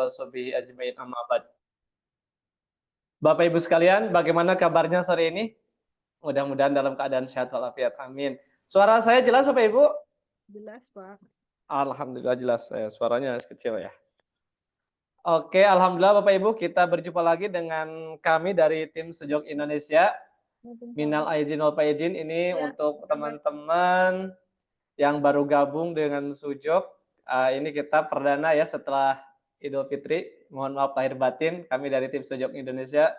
wa sahbihi ajmain, amma ba'd. Bapak Ibu sekalian, bagaimana kabarnya sore ini? Mudah-mudahan dalam keadaan sehat walafiat. Amin. Suara saya jelas Bapak Ibu? Jelas, Pak. Alhamdulillah jelas. Suaranya kecil ya. Oke, alhamdulillah Bapak Ibu, kita berjumpa lagi dengan kami dari tim Sujok Indonesia. Minal aidin wal faizin ini Ya, untuk teman-teman yang baru gabung dengan Sujok. Ini kita perdana ya setelah Idul Fitri. Mohon maaf lahir batin, kami dari tim Sujok Indonesia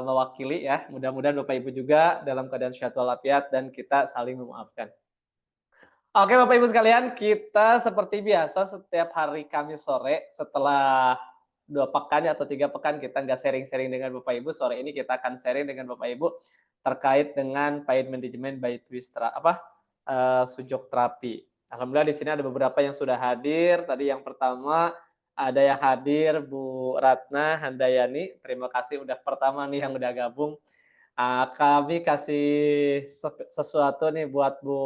mewakili ya. Mudah-mudahan Bapak Ibu juga dalam keadaan sehat walafiat dan kita saling memaafkan. Oke Bapak Ibu sekalian, kita seperti biasa setiap hari Kamis sore setelah 2 pekan atau 3 pekan kita nggak sharing-sharing dengan Bapak Ibu. Sore ini kita akan sharing dengan Bapak Ibu terkait dengan pain management by Twistra Sujok terapi. Alhamdulillah di sini ada beberapa yang sudah hadir. Tadi yang pertama ada yang hadir Bu Ratna Handayani. Terima kasih udah pertama nih yang udah gabung. Kami kasih sesuatu nih buat Bu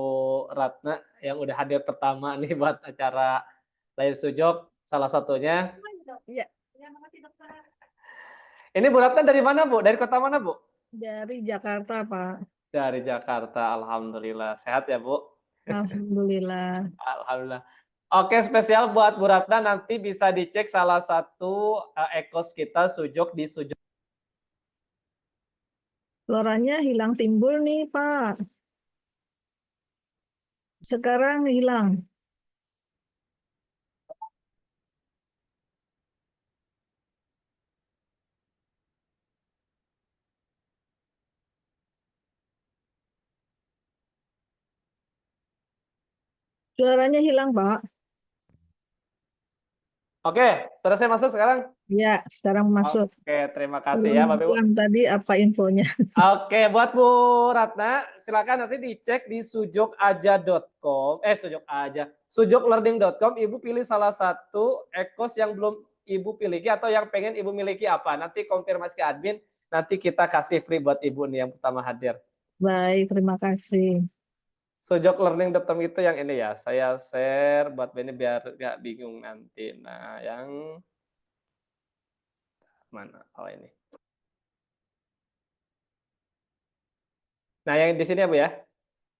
Ratna yang udah hadir pertama nih buat acara Live Sujok. Salah satunya. Iya. Ini Bu Ratna dari mana Bu? Dari kota mana Bu? Dari Jakarta, Pak. Dari Jakarta. Alhamdulillah. Sehat ya Bu? Alhamdulillah. Alhamdulillah. Oke, spesial buat Bu Ratna nanti bisa dicek salah satu ekos kita Sujok di Sujok. Suaranya hilang timbul nih, Pak. Sekarang hilang. Suaranya hilang, Pak. Oke, sudah saya masuk sekarang? Ya, sekarang masuk. Oke, terima kasih ya Bapak Ibu. Tadi apa infonya? Oke, buat Bu Ratna, silakan nanti dicek di sujokaja.com. Sujoklearning.com. Ibu pilih salah satu ekos yang belum Ibu miliki atau yang pengen Ibu miliki apa. Nanti konfirmasi ke admin, nanti kita kasih free buat Ibu nih yang pertama hadir. Baik, terima kasih. Sujoklearning.com itu yang ini ya, saya share buat ini biar nggak bingung nanti. Nah, yang mana? Oh ini. Nah, yang di sini ya Bu ya.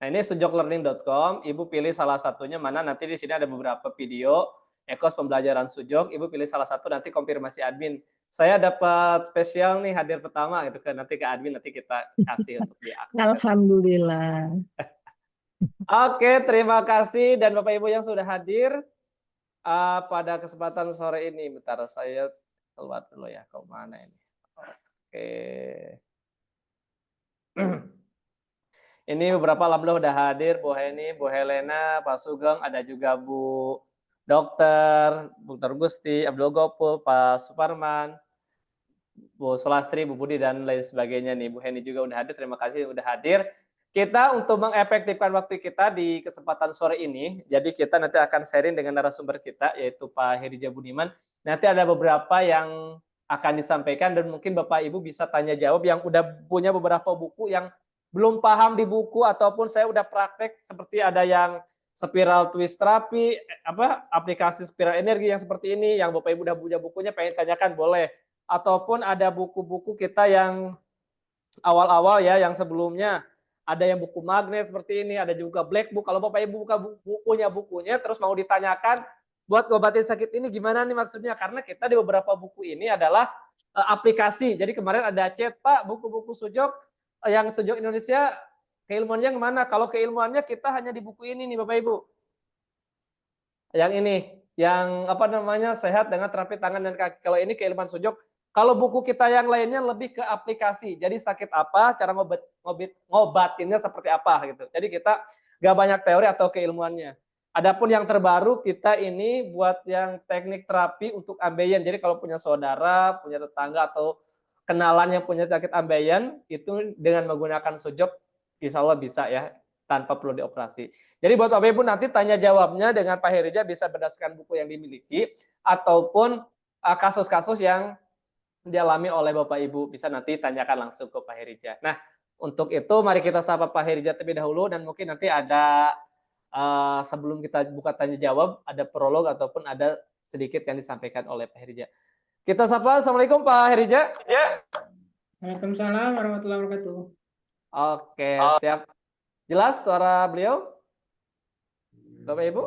Nah, ini sujoklearning.com, Ibu pilih salah satunya mana, nanti di sini ada beberapa video ekos pembelajaran Sujok, Ibu pilih salah satu, nanti konfirmasi admin. Saya dapat spesial nih hadir pertama gitu kan, nanti ke admin nanti kita kasih untuk diakses. Alhamdulillah. Oke, terima kasih dan Bapak Ibu yang sudah hadir pada kesempatan sore ini. Bentar saya keluar dulu ya, ke mana ini. Oke. Ini beberapa alhamdulillah udah hadir, Bu Heni, Bu Helena, Pak Sugeng, ada juga Bu Dokter, Bu Gusti, Abdul Gopul, Pak Suparman, Bu Sulastri, Bu Budi, dan lain sebagainya nih. Bu Heni juga udah hadir, terima kasih udah hadir. Kita untuk mengefektifkan waktu kita di kesempatan sore ini, jadi kita nanti akan sharing dengan narasumber kita, yaitu Pak Herija Budiman. Nanti ada beberapa yang akan disampaikan dan mungkin Bapak Ibu bisa tanya jawab yang udah punya beberapa buku yang belum paham di buku ataupun saya udah praktek seperti ada yang spiral twist terapi, aplikasi spiral energi yang seperti ini, yang Bapak Ibu udah punya bukunya pengen tanyakan boleh. Ataupun ada buku-buku kita yang awal-awal ya, yang sebelumnya ada yang buku magnet seperti ini, ada juga black book. Kalau Bapak Ibu buka bukunya terus mau ditanyakan buat ngobatin sakit ini gimana nih maksudnya? Karena kita di beberapa buku ini adalah aplikasi. Jadi kemarin ada chat, Pak, buku-buku Sujok yang Sujok Indonesia keilmuannya kemana? Kalau keilmuannya kita hanya di buku ini nih Bapak Ibu. Yang ini, yang sehat dengan terapi tangan dan kaki. Kalau ini keilmuan Sujok. Kalau buku kita yang lainnya lebih ke aplikasi. Jadi sakit apa, cara ngobatinnya seperti apa gitu. Jadi kita nggak banyak teori atau keilmuannya. Adapun yang terbaru kita ini buat yang teknik terapi untuk ambeien. Jadi kalau punya saudara, punya tetangga atau kenalan yang punya sakit ambeien itu dengan menggunakan Sujok insya Allah bisa ya tanpa perlu dioperasi. Jadi buat Bapak Ibu nanti tanya jawabnya dengan Pak Herija bisa berdasarkan buku yang dimiliki ataupun kasus-kasus yang dialami oleh Bapak Ibu bisa nanti tanyakan langsung ke Pak Herija. Nah untuk itu mari kita sapa Pak Herija terlebih dahulu dan mungkin nanti ada sebelum kita buka tanya jawab ada prolog ataupun ada sedikit yang disampaikan oleh Pak Herija. Kita sapa, Assalamualaikum Pak Herija. Ya. Waalaikumsalam warahmatullahi wabarakatuh. Oke, siap. Jelas suara beliau? Bapak Ibu?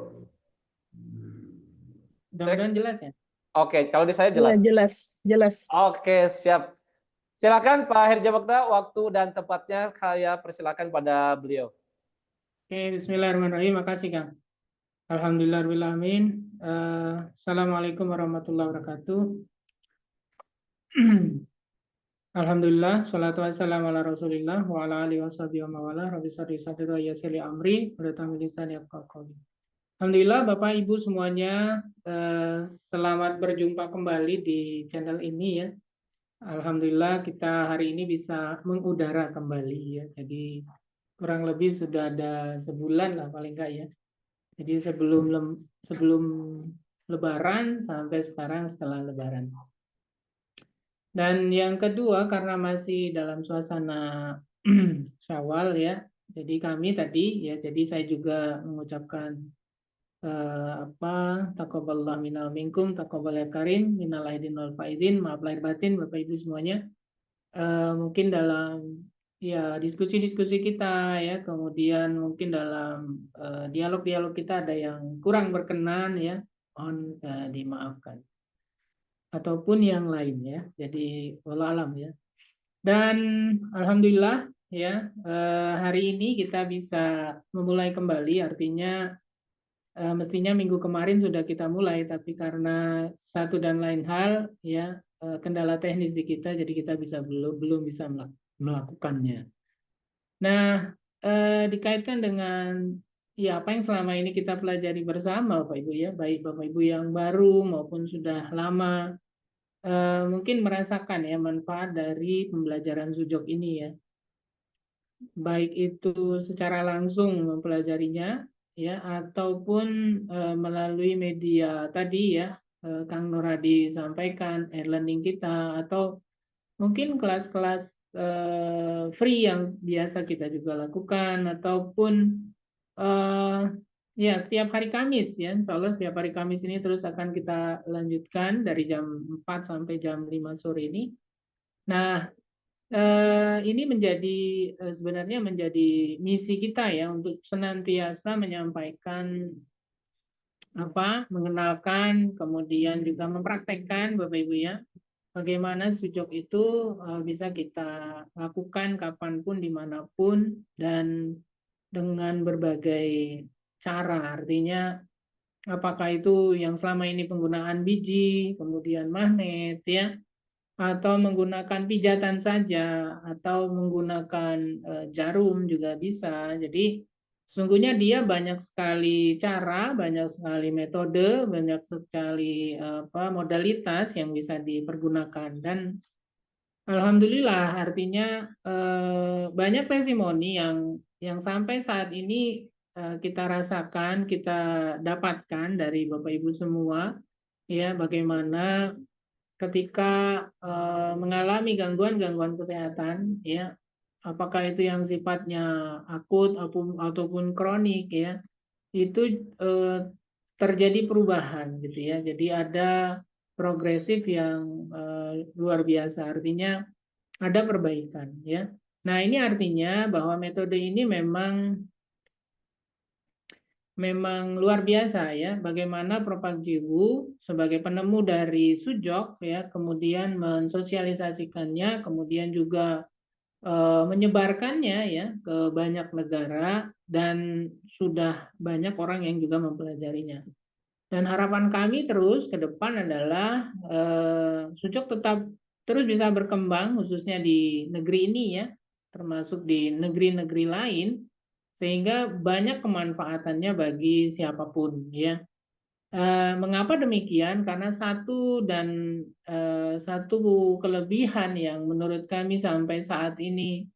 Mudah-mudahan jelas ya. Oke, kalau di saya Ya, jelas. jelas, jelas. Oke, siap. Silakan Pak Herja Bakta, waktu dan tempatnya saya persilakan pada beliau. Oke, bismillahirrahmanirrahim. Makasih, Kang. Alhamdulillahirrahmanirrahim. Assalamualaikum warahmatullahi wabarakatuh. Alhamdulillah, salatu wassalamu ala rasulillah wa ala alihi wa sahbihi wa mawala, rabbi shrah li sadri wa yassir li amri, wa tamim lisani yafqahu qawli. Alhamdulillah, Bapak Ibu semuanya, selamat berjumpa kembali di channel ini ya. Alhamdulillah kita hari ini bisa mengudara kembali ya. Jadi kurang lebih sudah ada sebulan lah paling enggak ya. Jadi sebelum Lebaran sampai sekarang setelah Lebaran. Dan yang kedua karena masih dalam suasana Syawal ya. Jadi kami tadi ya, jadi saya juga mengucapkan taqabbalallahu minal minkum, taqabbal ya karim, minal aidin wal faizin, maaf lahir batin Bapak Ibu semuanya. Mungkin dalam ya diskusi-diskusi kita ya, kemudian mungkin dalam dialog-dialog kita ada yang kurang berkenan ya, mohon dimaafkan. Ataupun yang lain ya. Jadi wallahu alam ya. Dan alhamdulillah ya, hari ini kita bisa memulai kembali, artinya mestinya minggu kemarin sudah kita mulai, tapi karena satu dan lain hal ya, kendala teknis di kita, jadi kita belum bisa melakukannya. Nah, dikaitkan dengan ya apa yang selama ini kita pelajari bersama Bapak Ibu ya, baik Bapak Ibu yang baru maupun sudah lama, mungkin merasakan ya manfaat dari pembelajaran Sujok ini ya, baik itu secara langsung mempelajarinya ya, ataupun melalui media tadi ya, Kang Nuradi sampaikan e-learning kita, atau mungkin kelas-kelas free yang biasa kita juga lakukan, ataupun ya setiap hari Kamis ya, insya Allah setiap hari Kamis ini terus akan kita lanjutkan dari jam 4 sampai jam 5 sore ini. Nah, ini sebenarnya menjadi misi kita ya, untuk senantiasa menyampaikan mengenalkan, kemudian juga mempraktekkan Bapak Ibu ya, bagaimana Sujok itu bisa kita lakukan kapanpun, dimanapun, dan dengan berbagai cara. Artinya apakah itu yang selama ini penggunaan biji, kemudian magnet ya, atau menggunakan pijatan saja, atau menggunakan jarum juga bisa. Jadi sesungguhnya dia banyak sekali cara, banyak sekali metode, banyak sekali modalitas yang bisa dipergunakan. Dan alhamdulillah artinya banyak testimoni yang sampai saat ini kita rasakan, kita dapatkan dari Bapak Ibu semua ya, bagaimana ketika mengalami gangguan-gangguan kesehatan ya, apakah itu yang sifatnya akut ataupun kronik ya, itu terjadi perubahan gitu ya. Jadi ada progresif yang luar biasa, artinya ada perbaikan ya. Nah, ini artinya bahwa metode ini memang luar biasa ya, bagaimana Prof. Jiwu sebagai penemu dari Sujok ya, kemudian mensosialisasikannya, kemudian juga menyebarkannya ya ke banyak negara, dan sudah banyak orang yang juga mempelajarinya. Dan harapan kami terus ke depan adalah Sujok tetap terus bisa berkembang, khususnya di negeri ini ya, termasuk di negeri-negeri lain, sehingga banyak kemanfaatannya bagi siapapun ya. Mengapa demikian? Karena satu kelebihan yang menurut kami sampai saat ini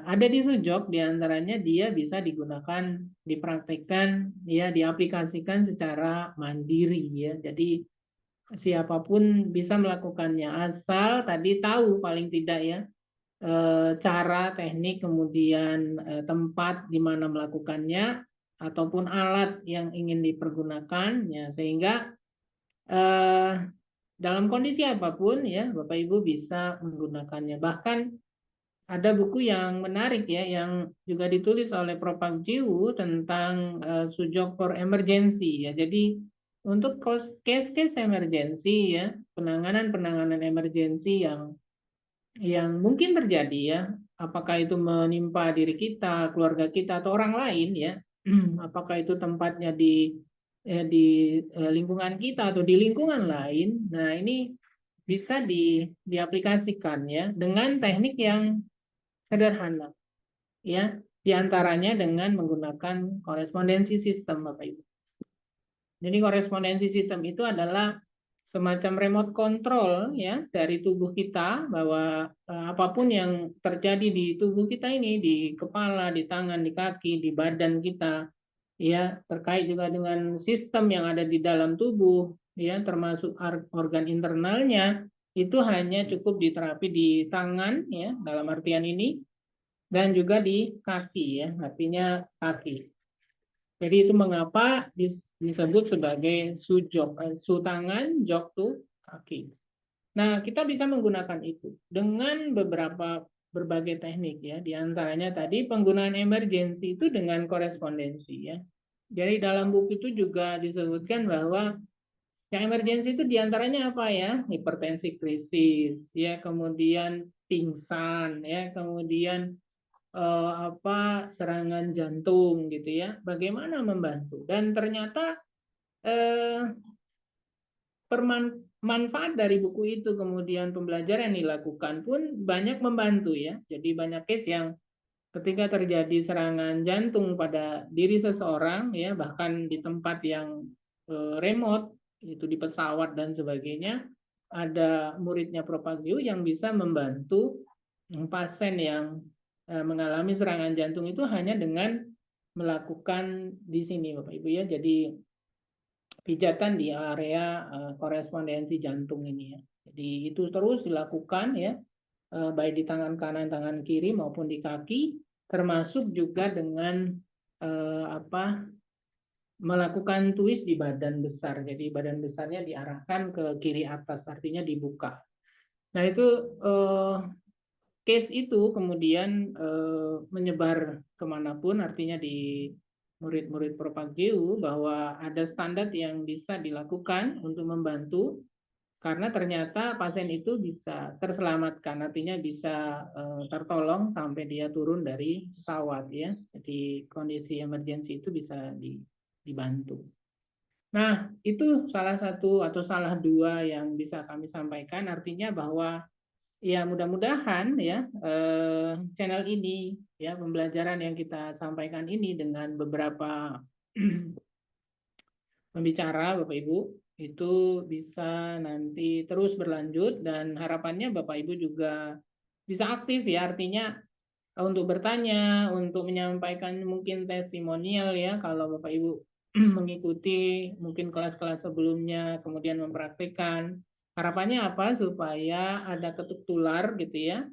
ada di Sujok, diantaranya dia bisa digunakan, dipraktekkan ya, diaplikasikan secara mandiri ya. Jadi siapapun bisa melakukannya, asal tadi tahu paling tidak ya cara, teknik, kemudian tempat di mana melakukannya, ataupun alat yang ingin dipergunakan ya, sehingga Eh, dalam kondisi apapun ya, Bapak Ibu bisa menggunakannya. Bahkan ada buku yang menarik ya, yang juga ditulis oleh Prof. Jiwu tentang sujok for emergency ya. Jadi untuk case-case emergency ya, penanganan emergency yang mungkin terjadi ya, apakah itu menimpa diri kita, keluarga kita, atau orang lain ya, apakah itu tempatnya di lingkungan kita atau di lingkungan lain. Nah, ini bisa diaplikasikan ya dengan teknik yang sederhana ya, diantaranya dengan menggunakan korespondensi sistem, Bapak Ibu. Jadi korespondensi sistem itu adalah semacam remote control ya dari tubuh kita, bahwa apapun yang terjadi di tubuh kita ini, di kepala, di tangan, di kaki, di badan kita ya, terkait juga dengan sistem yang ada di dalam tubuh ya, termasuk organ internalnya, itu hanya cukup diterapi di tangan ya, dalam artian ini, dan juga di kaki ya, artinya kaki. Jadi itu mengapa disebut sebagai sujok, su tangan, jok tuh kaki. Nah, kita bisa menggunakan itu dengan berbagai teknik ya. Di antaranya tadi penggunaan emergency itu dengan korespondensi ya. Jadi dalam buku itu juga disebutkan bahwa yang emergency itu diantaranya apa ya? Hipertensi krisis ya, kemudian pingsan ya, kemudian serangan jantung gitu ya. Bagaimana membantu? Dan ternyata manfaat dari buku itu, kemudian pembelajaran yang dilakukan pun banyak membantu ya. Jadi banyak case yang ketika terjadi serangan jantung pada diri seseorang ya, bahkan di tempat yang remote, itu di pesawat dan sebagainya, ada muridnya Prof. Agyu yang bisa membantu pasien yang mengalami serangan jantung itu hanya dengan melakukan di sini Bapak Ibu ya. Jadi pijatan di area korespondensi jantung ini ya. Jadi itu terus dilakukan ya, baik di tangan kanan, tangan kiri maupun di kaki, termasuk juga dengan melakukan twist di badan besar. Jadi badan besarnya diarahkan ke kiri atas, artinya dibuka. Nah itu case itu kemudian menyebar kemanapun, artinya di murid-murid Prof. Agyu, bahwa ada standar yang bisa dilakukan untuk membantu, karena ternyata pasien itu bisa terselamatkan, artinya bisa tertolong sampai dia turun dari pesawat ya. Jadi kondisi emergensi itu bisa dibantu. Nah, itu salah satu atau salah dua yang bisa kami sampaikan, artinya bahwa ya mudah-mudahan ya channel ini ya, pembelajaran yang kita sampaikan ini dengan beberapa pembicara Bapak Ibu itu bisa nanti terus berlanjut, dan harapannya Bapak Ibu juga bisa aktif ya, artinya untuk bertanya, untuk menyampaikan mungkin testimonial ya, kalau Bapak Ibu mengikuti mungkin kelas-kelas sebelumnya kemudian mempraktikkan. Harapannya apa? Supaya ada ketuk tular gitu ya,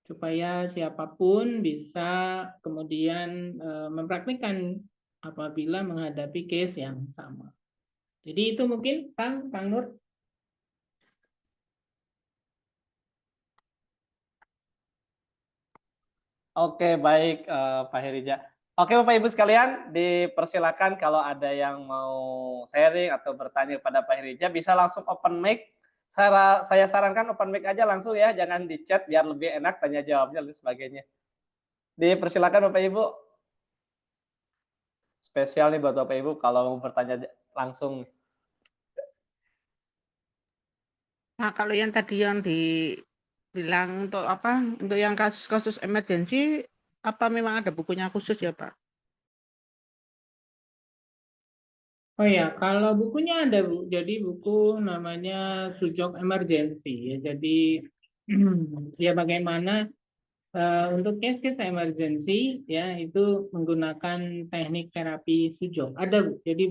supaya siapapun bisa kemudian mempraktikkan apabila menghadapi case yang sama. Jadi itu mungkin Kang Nur. Oke, baik Pak Herija. Oke Bapak Ibu sekalian, dipersilakan kalau ada yang mau sharing atau bertanya kepada Pak Herija bisa langsung open mic. Saya sarankan open mic aja langsung ya, jangan di chat biar lebih enak tanya jawabnya dan sebagainya. Dipersilakan Bapak Ibu. Spesial nih buat Bapak Ibu kalau mau bertanya langsung. Nah, kalau yang tadi yang dibilang untuk apa? Untuk yang kasus-kasus emergensi, apa memang ada bukunya khusus ya, Pak? Oh ya, kalau bukunya ada Bu. Jadi buku namanya Sujok Emergency ya. Jadi ya bagaimana untuk case-case emergency ya itu menggunakan teknik terapi sujok. Ada Bu. Jadi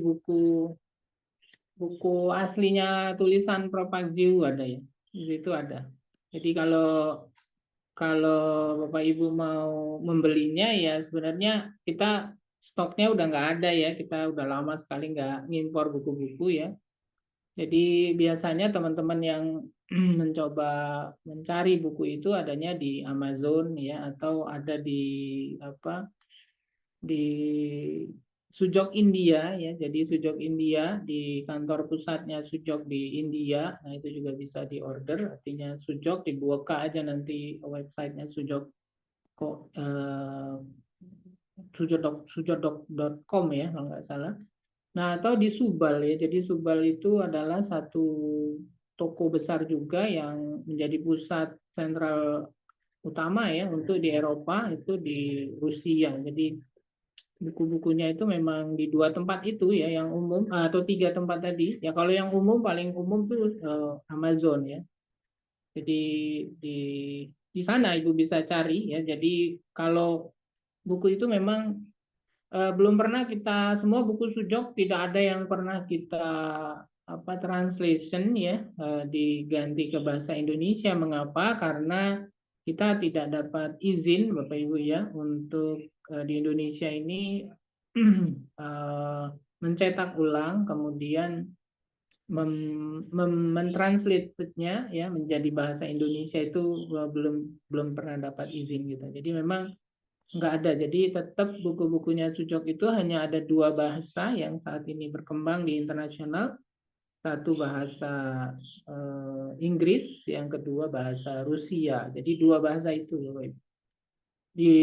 buku aslinya tulisan Prof. Agyu ada ya. Di situ ada. Jadi kalau kalau Bapak Ibu mau membelinya ya sebenarnya kita stoknya udah nggak ada ya. Kita udah lama sekali nggak ngimpor buku-buku ya. Jadi biasanya teman-teman yang mencoba mencari buku itu adanya di Amazon ya, atau ada di apa, di Sujok India ya. Jadi Sujok India di kantor pusatnya Sujok di India. Nah, itu juga bisa diorder. Artinya Sujok dibuka aja nanti websitenya Sujok kok sujok.com ya kalau nggak salah. Nah, atau di Subal ya. Jadi Subal itu adalah satu toko besar juga yang menjadi pusat sentral utama ya untuk di Eropa, itu di Rusia. Jadi buku-bukunya itu memang di 2 tempat itu ya, yang umum atau 3 tempat tadi. Ya kalau yang umum, paling umum tuh Amazon ya. Jadi di sana Ibu bisa cari ya. Jadi kalau buku itu memang belum pernah kita, semua buku Sujok tidak ada yang pernah kita translation ya, diganti ke bahasa Indonesia. Mengapa? Karena kita tidak dapat izin Bapak Ibu ya untuk di Indonesia ini mencetak ulang kemudian mentranslate-nya ya menjadi bahasa Indonesia, itu belum pernah dapat izin gitu. Jadi memang nggak ada. Jadi tetap buku-bukunya Sujok itu hanya ada 2 bahasa yang saat ini berkembang di internasional. Satu bahasa Inggris, yang kedua bahasa Rusia. Jadi 2 bahasa itu. Di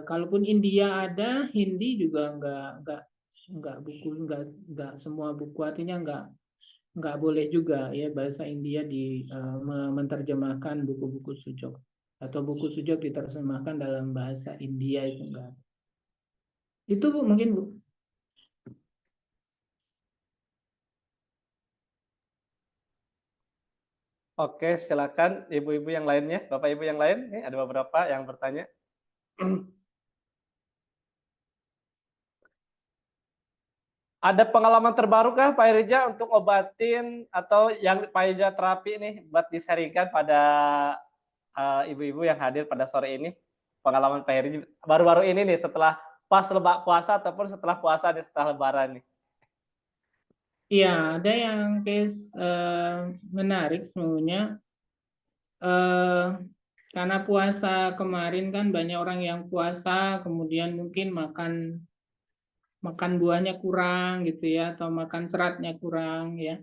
kalaupun India ada, Hindi juga nggak semua buku, artinya nggak boleh juga ya bahasa India menerjemahkan buku-buku Sujok, atau buku Sujok diterjemahkan dalam bahasa India, itu enggak. Itu Bu, mungkin Bu. Oke, silakan ibu-ibu yang lainnya, bapak ibu yang lain. Nih ada beberapa yang bertanya. Ada pengalaman terbarukah Pak Irja untuk obatin atau yang Pak Irja terapi nih buat disaringkan pada ibu-ibu yang hadir pada sore ini? Pengalaman Pak Irja baru-baru ini nih setelah pas puasa ataupun setelah puasa nih, setelah lebaran nih. Iya, ada yang case menarik sebenarnya. Karena puasa kemarin kan banyak orang yang puasa, kemudian mungkin makan buahnya kurang gitu ya, atau makan seratnya kurang ya,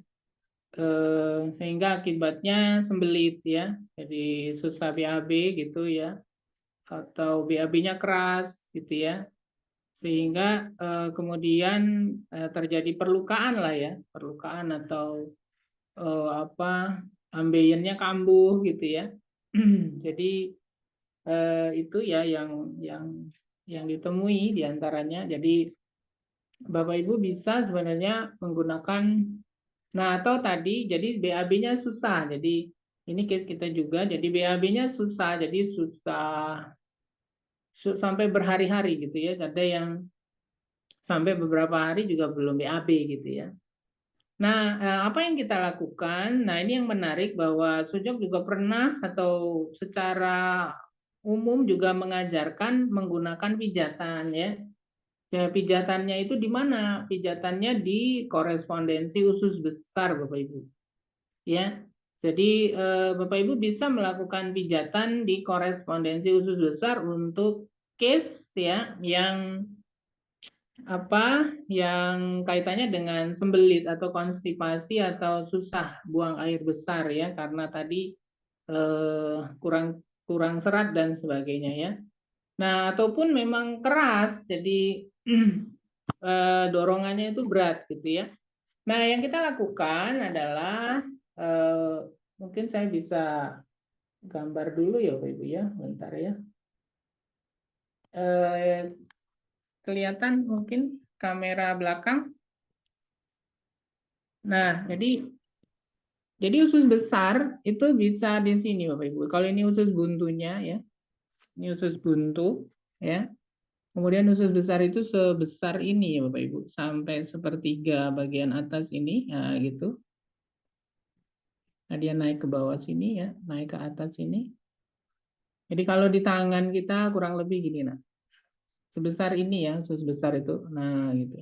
sehingga akibatnya sembelit ya, jadi susah BAB gitu ya, atau BAB-nya keras gitu ya, sehingga kemudian terjadi perlukaan lah ya, perlukaan atau ambeien-nya kambuh gitu ya. Jadi itu ya yang ditemui diantaranya. Jadi Bapak Ibu bisa sebenarnya menggunakan, nah atau tadi jadi BAB-nya susah. Jadi ini case kita juga, jadi BAB-nya susah, jadi susah sampai berhari-hari gitu ya. Ada yang sampai beberapa hari juga belum BAB gitu ya. Nah, apa yang kita lakukan? Nah, ini yang menarik bahwa Sujok juga pernah atau secara umum juga mengajarkan menggunakan pijatan ya. Ya, pijatannya itu di mana? Pijatannya di korespondensi usus besar Bapak Ibu. Ya. Jadi Bapak Ibu bisa melakukan pijatan di korespondensi usus besar untuk case ya yang yang kaitannya dengan sembelit atau konstipasi atau susah buang air besar ya, karena tadi kurang serat dan sebagainya ya. Nah, ataupun memang keras, jadi dorongannya itu berat gitu ya. Nah, yang kita lakukan adalah mungkin saya bisa gambar dulu ya Bapak Ibu ya, bentar ya. Kelihatan mungkin kamera belakang. Nah, jadi usus besar itu bisa di sini Bapak Ibu. Kalau ini usus buntunya ya. Ini usus buntu ya. Kemudian usus besar itu sebesar ini ya Bapak Ibu, sampai sepertiga bagian atas ini, nah gitu. Nah, dia naik ke bawah sini ya, naik ke atas sini. Jadi kalau di tangan kita kurang lebih gini, nah. Sebesar ini ya, usus besar itu. Nah, gitu.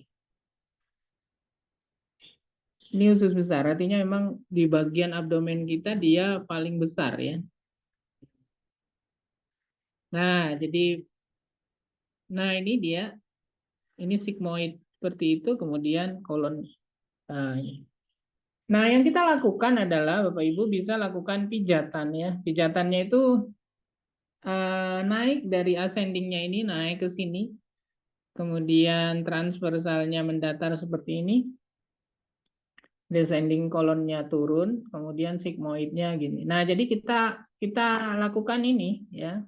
Ini usus besar, artinya memang di bagian abdomen kita dia paling besar ya. Nah, ini dia, ini sigmoid seperti itu, kemudian kolon. Nah, yang kita lakukan adalah Bapak Ibu bisa lakukan pijatan ya. Pijatannya itu naik dari ascendingnya ini naik ke sini, kemudian transversalnya mendatar seperti ini. Descending kolonnya turun, kemudian sigmoidnya gini. Nah, jadi kita lakukan ini ya.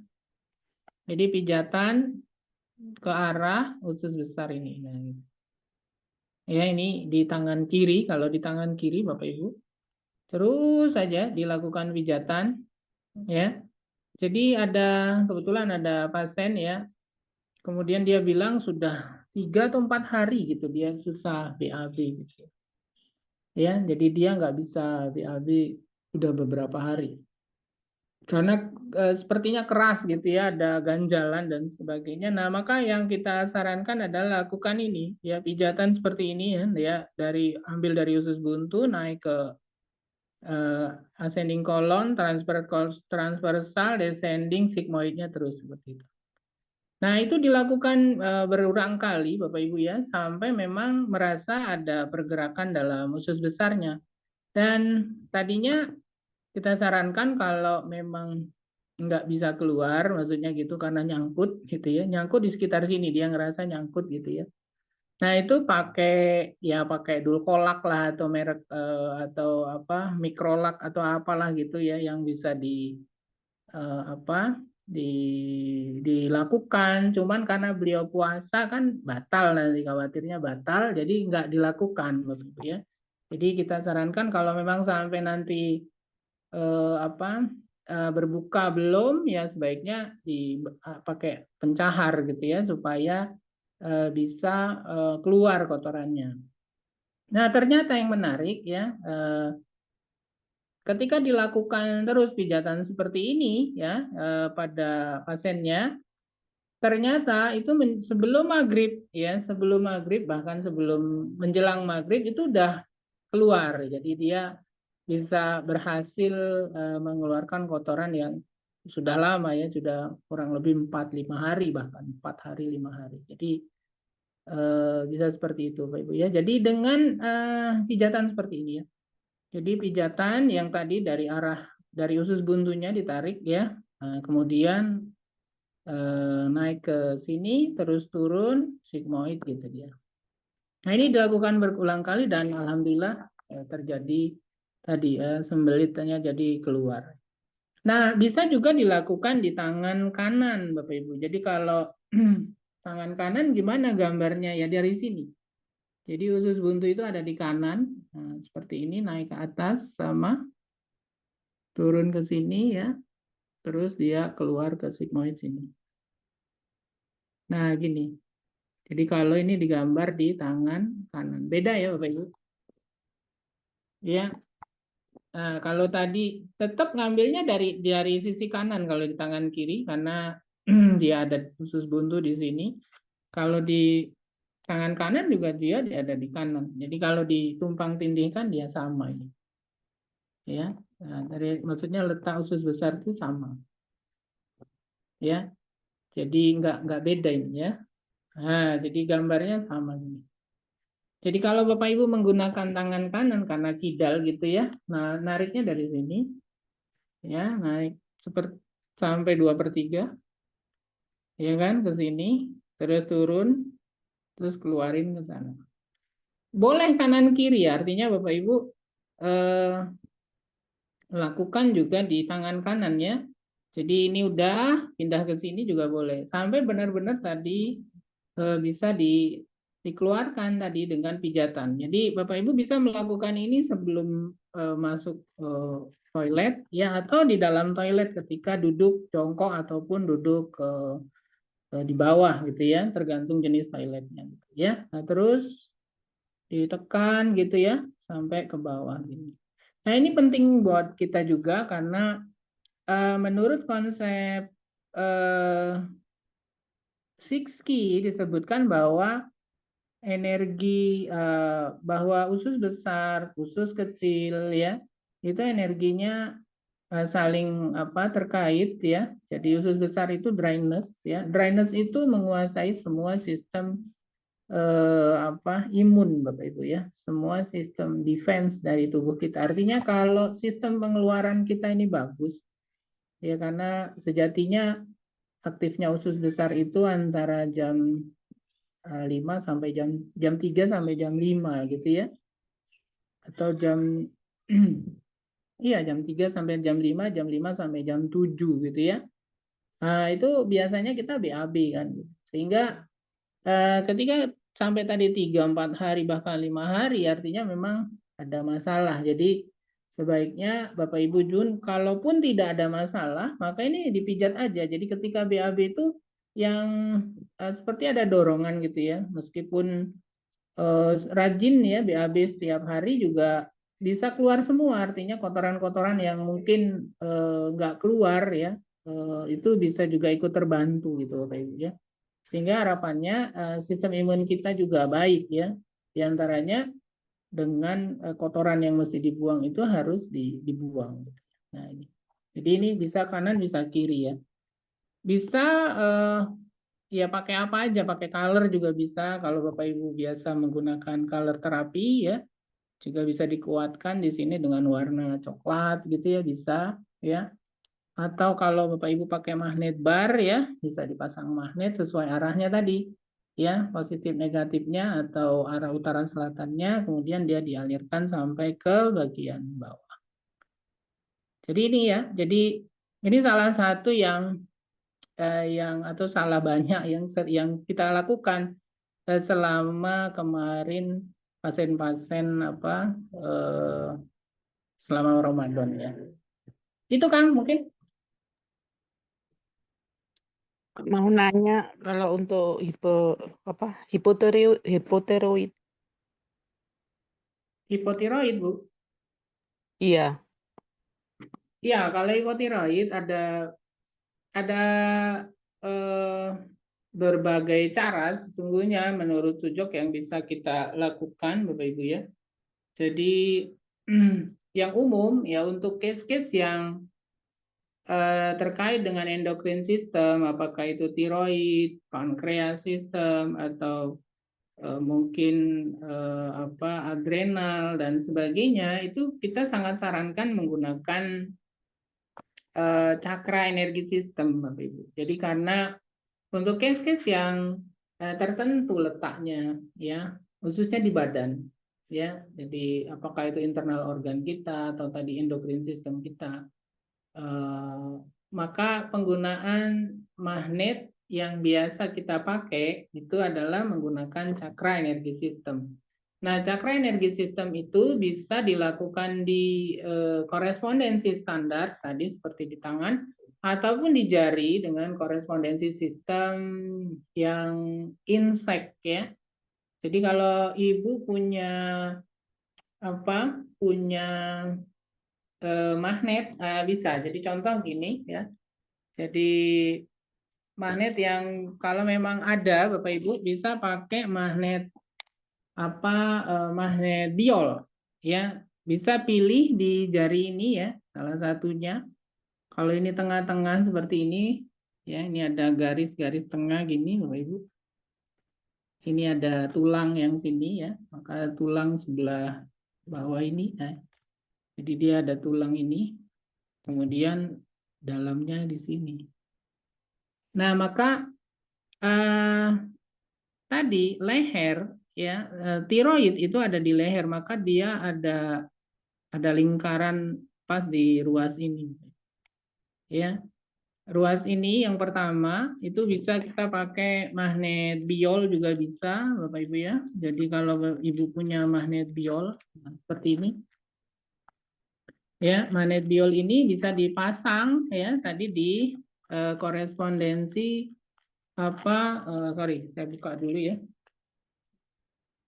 Jadi pijatan ke arah usus besar ini. Nah, gitu. Ya, ini di tangan kiri. Kalau di tangan kiri, Bapak Ibu, terus saja dilakukan pijatan ya. Jadi kebetulan ada pasien ya. Kemudian dia bilang sudah 3 atau 4 hari gitu dia susah BAB gitu. Ya, jadi dia nggak bisa BAB sudah beberapa hari. Karena sepertinya keras gitu ya, ada ganjalan dan sebagainya. Nah, maka yang kita sarankan adalah lakukan ini, ya pijatan seperti ini ya, ambil dari usus buntu naik ke ascending colon, transversal, descending, sigmoidnya terus seperti itu. Nah, itu dilakukan berulang kali, Bapak Ibu ya, sampai memang merasa ada pergerakan dalam usus besarnya. Dan tadinya kita sarankan kalau memang nggak bisa keluar, maksudnya gitu karena nyangkut gitu ya, nyangkut di sekitar sini dia ngerasa nyangkut gitu ya. Nah itu pakai Dulcolak lah atau merek atau apa Microlac atau apalah gitu ya yang bisa dilakukan. Cuman karena beliau puasa kan batal, nanti khawatirnya batal, jadi nggak dilakukan begitu ya. Jadi kita sarankan kalau memang sampai nanti berbuka belum ya sebaiknya dipakai pencahar gitu ya supaya bisa keluar kotorannya. Nah, ternyata yang menarik ya ketika dilakukan terus pijatan seperti ini ya pada pasiennya, ternyata itu sebelum maghrib ya, sebelum maghrib bahkan sebelum menjelang maghrib itu udah keluar. Jadi dia bisa berhasil mengeluarkan kotoran yang sudah lama ya, sudah kurang lebih 4-5 hari, bahkan 4 hari 5 hari. Jadi bisa seperti itu Pak Ibu ya. Jadi dengan pijatan seperti ini ya. Jadi pijatan yang tadi dari usus buntunya ditarik ya, kemudian naik ke sini terus turun sigmoid gitu dia. Nah, ini dilakukan berulang kali dan alhamdulillah terjadi tadi sembelitnya jadi keluar. Nah, bisa juga dilakukan di tangan kanan Bapak Ibu. Jadi kalau tangan kanan gimana gambarnya ya dari sini. Jadi usus buntu itu ada di kanan, nah, seperti ini naik ke atas sama turun ke sini ya. Terus dia keluar ke sigmoid sini. Nah, gini. Jadi kalau ini digambar di tangan kanan. Beda ya Bapak Ibu. Ya. Nah, kalau tadi tetap ngambilnya dari sisi kanan kalau di tangan kiri karena dia ada usus buntu di sini. Kalau di tangan kanan juga dia ada di kanan. Jadi kalau ditumpang tindihkan dia sama ini. Ya. Nah, maksudnya letak usus besar itu sama. Ya. Jadi nggak beda ini ya. Nah, jadi gambarnya sama ini. Jadi kalau Bapak Ibu menggunakan tangan kanan karena kidal gitu ya, nah nariknya dari sini, ya naik seperti sampai 2/3, ya kan ke sini, terus turun, terus keluarin ke sana. Boleh kanan kiri, artinya Bapak Ibu lakukan juga di tangan kanan ya. Jadi ini udah pindah ke sini juga boleh. Sampai benar-benar tadi bisa dikeluarkan tadi dengan pijatan. Jadi Bapak Ibu bisa melakukan ini sebelum masuk toilet ya atau di dalam toilet ketika duduk jongkok ataupun duduk di bawah gitu ya, tergantung jenis toiletnya gitu ya. Nah, terus ditekan gitu ya sampai ke bawah gini. Nah, ini penting buat kita juga karena menurut konsep Six Key disebutkan bahwa energi bahwa usus besar, usus kecil ya, itu energinya saling terkait ya. Jadi usus besar itu dryness ya. Dryness itu menguasai semua sistem imun Bapak Ibu ya. Semua sistem defense dari tubuh kita. Artinya kalau sistem pengeluaran kita ini bagus ya, karena sejatinya aktifnya usus besar itu antara jam 5 sampai jam 3 sampai jam 5 gitu ya. Atau jam iya jam 3 sampai jam 5, jam 5 sampai jam 7 gitu ya. Nah, itu biasanya kita BAB kan. Sehingga ketika sampai tadi 3-4 hari bahkan 5 hari artinya memang ada masalah. Jadi sebaiknya Bapak Ibu Jun kalaupun tidak ada masalah maka ini dipijat aja. Jadi ketika BAB itu yang seperti ada dorongan gitu ya. Meskipun rajin ya BAB setiap hari juga bisa keluar semua. Artinya kotoran-kotoran yang mungkin nggak keluar ya itu bisa juga ikut terbantu gitu Bapak Ibu ya. Sehingga harapannya sistem imun kita juga baik ya. Di antaranya dengan kotoran yang mesti dibuang itu harus dibuang. Nah, ini. Jadi ini bisa kanan bisa kiri ya. Bisa ya pakai apa aja, pakai color juga bisa. Kalau Bapak Ibu biasa menggunakan color terapi ya, juga bisa dikuatkan di sini dengan warna coklat gitu ya, bisa ya. Atau kalau Bapak Ibu pakai magnet bar ya, bisa dipasang magnet sesuai arahnya tadi. Ya, positif negatifnya atau arah utara selatannya, kemudian dia dialirkan sampai ke bagian bawah. Jadi ini ya, jadi ini salah satu yang atau salah banyak yang kita lakukan selama kemarin pasien-pasien selama Ramadan ya. Itu Kang mungkin. Mau nanya kalau untuk hipotiroid. Hipotiroid, Bu. Iya. Iya, kalau hipotiroid ada berbagai cara sesungguhnya menurut Sujok yang bisa kita lakukan Bapak Ibu ya. Jadi yang umum ya untuk case-case yang terkait dengan endokrin sistem, apakah itu tiroid, pankreas sistem, atau mungkin adrenal dan sebagainya, itu kita sangat sarankan menggunakan cakra energi sistem, Bapak Ibu. Jadi karena untuk case-case yang tertentu letaknya, ya khususnya di badan, ya. Jadi apakah itu internal organ kita atau tadi endokrin sistem kita. Maka penggunaan magnet yang biasa kita pakai itu adalah menggunakan cakra energi sistem. Nah, cakra energi sistem itu bisa dilakukan di korespondensi standar tadi seperti di tangan ataupun di jari dengan korespondensi sistem yang insect ya. Jadi kalau ibu punya magnet bisa. Jadi contoh gini ya. Jadi magnet yang kalau memang ada Bapak Ibu bisa pakai magnet magnet biol ya. Bisa pilih di jari ini ya salah satunya. Kalau ini tengah-tengah seperti ini ya, ini ada garis-garis tengah gini Bapak Ibu. Sini ada tulang yang sini ya. Maka tulang sebelah bawah ini ya. Jadi dia ada tulang ini. Kemudian dalamnya di sini. Nah, maka tadi leher ya, tiroid itu ada di leher, maka dia ada lingkaran pas di ruas ini. Ya. Ruas ini yang pertama itu bisa kita pakai magnet biol juga bisa, Bapak Ibu ya. Jadi kalau Ibu punya magnet biol seperti ini. Ya, magnet biol ini bisa dipasang ya tadi di korespondensi sorry, saya buka dulu ya.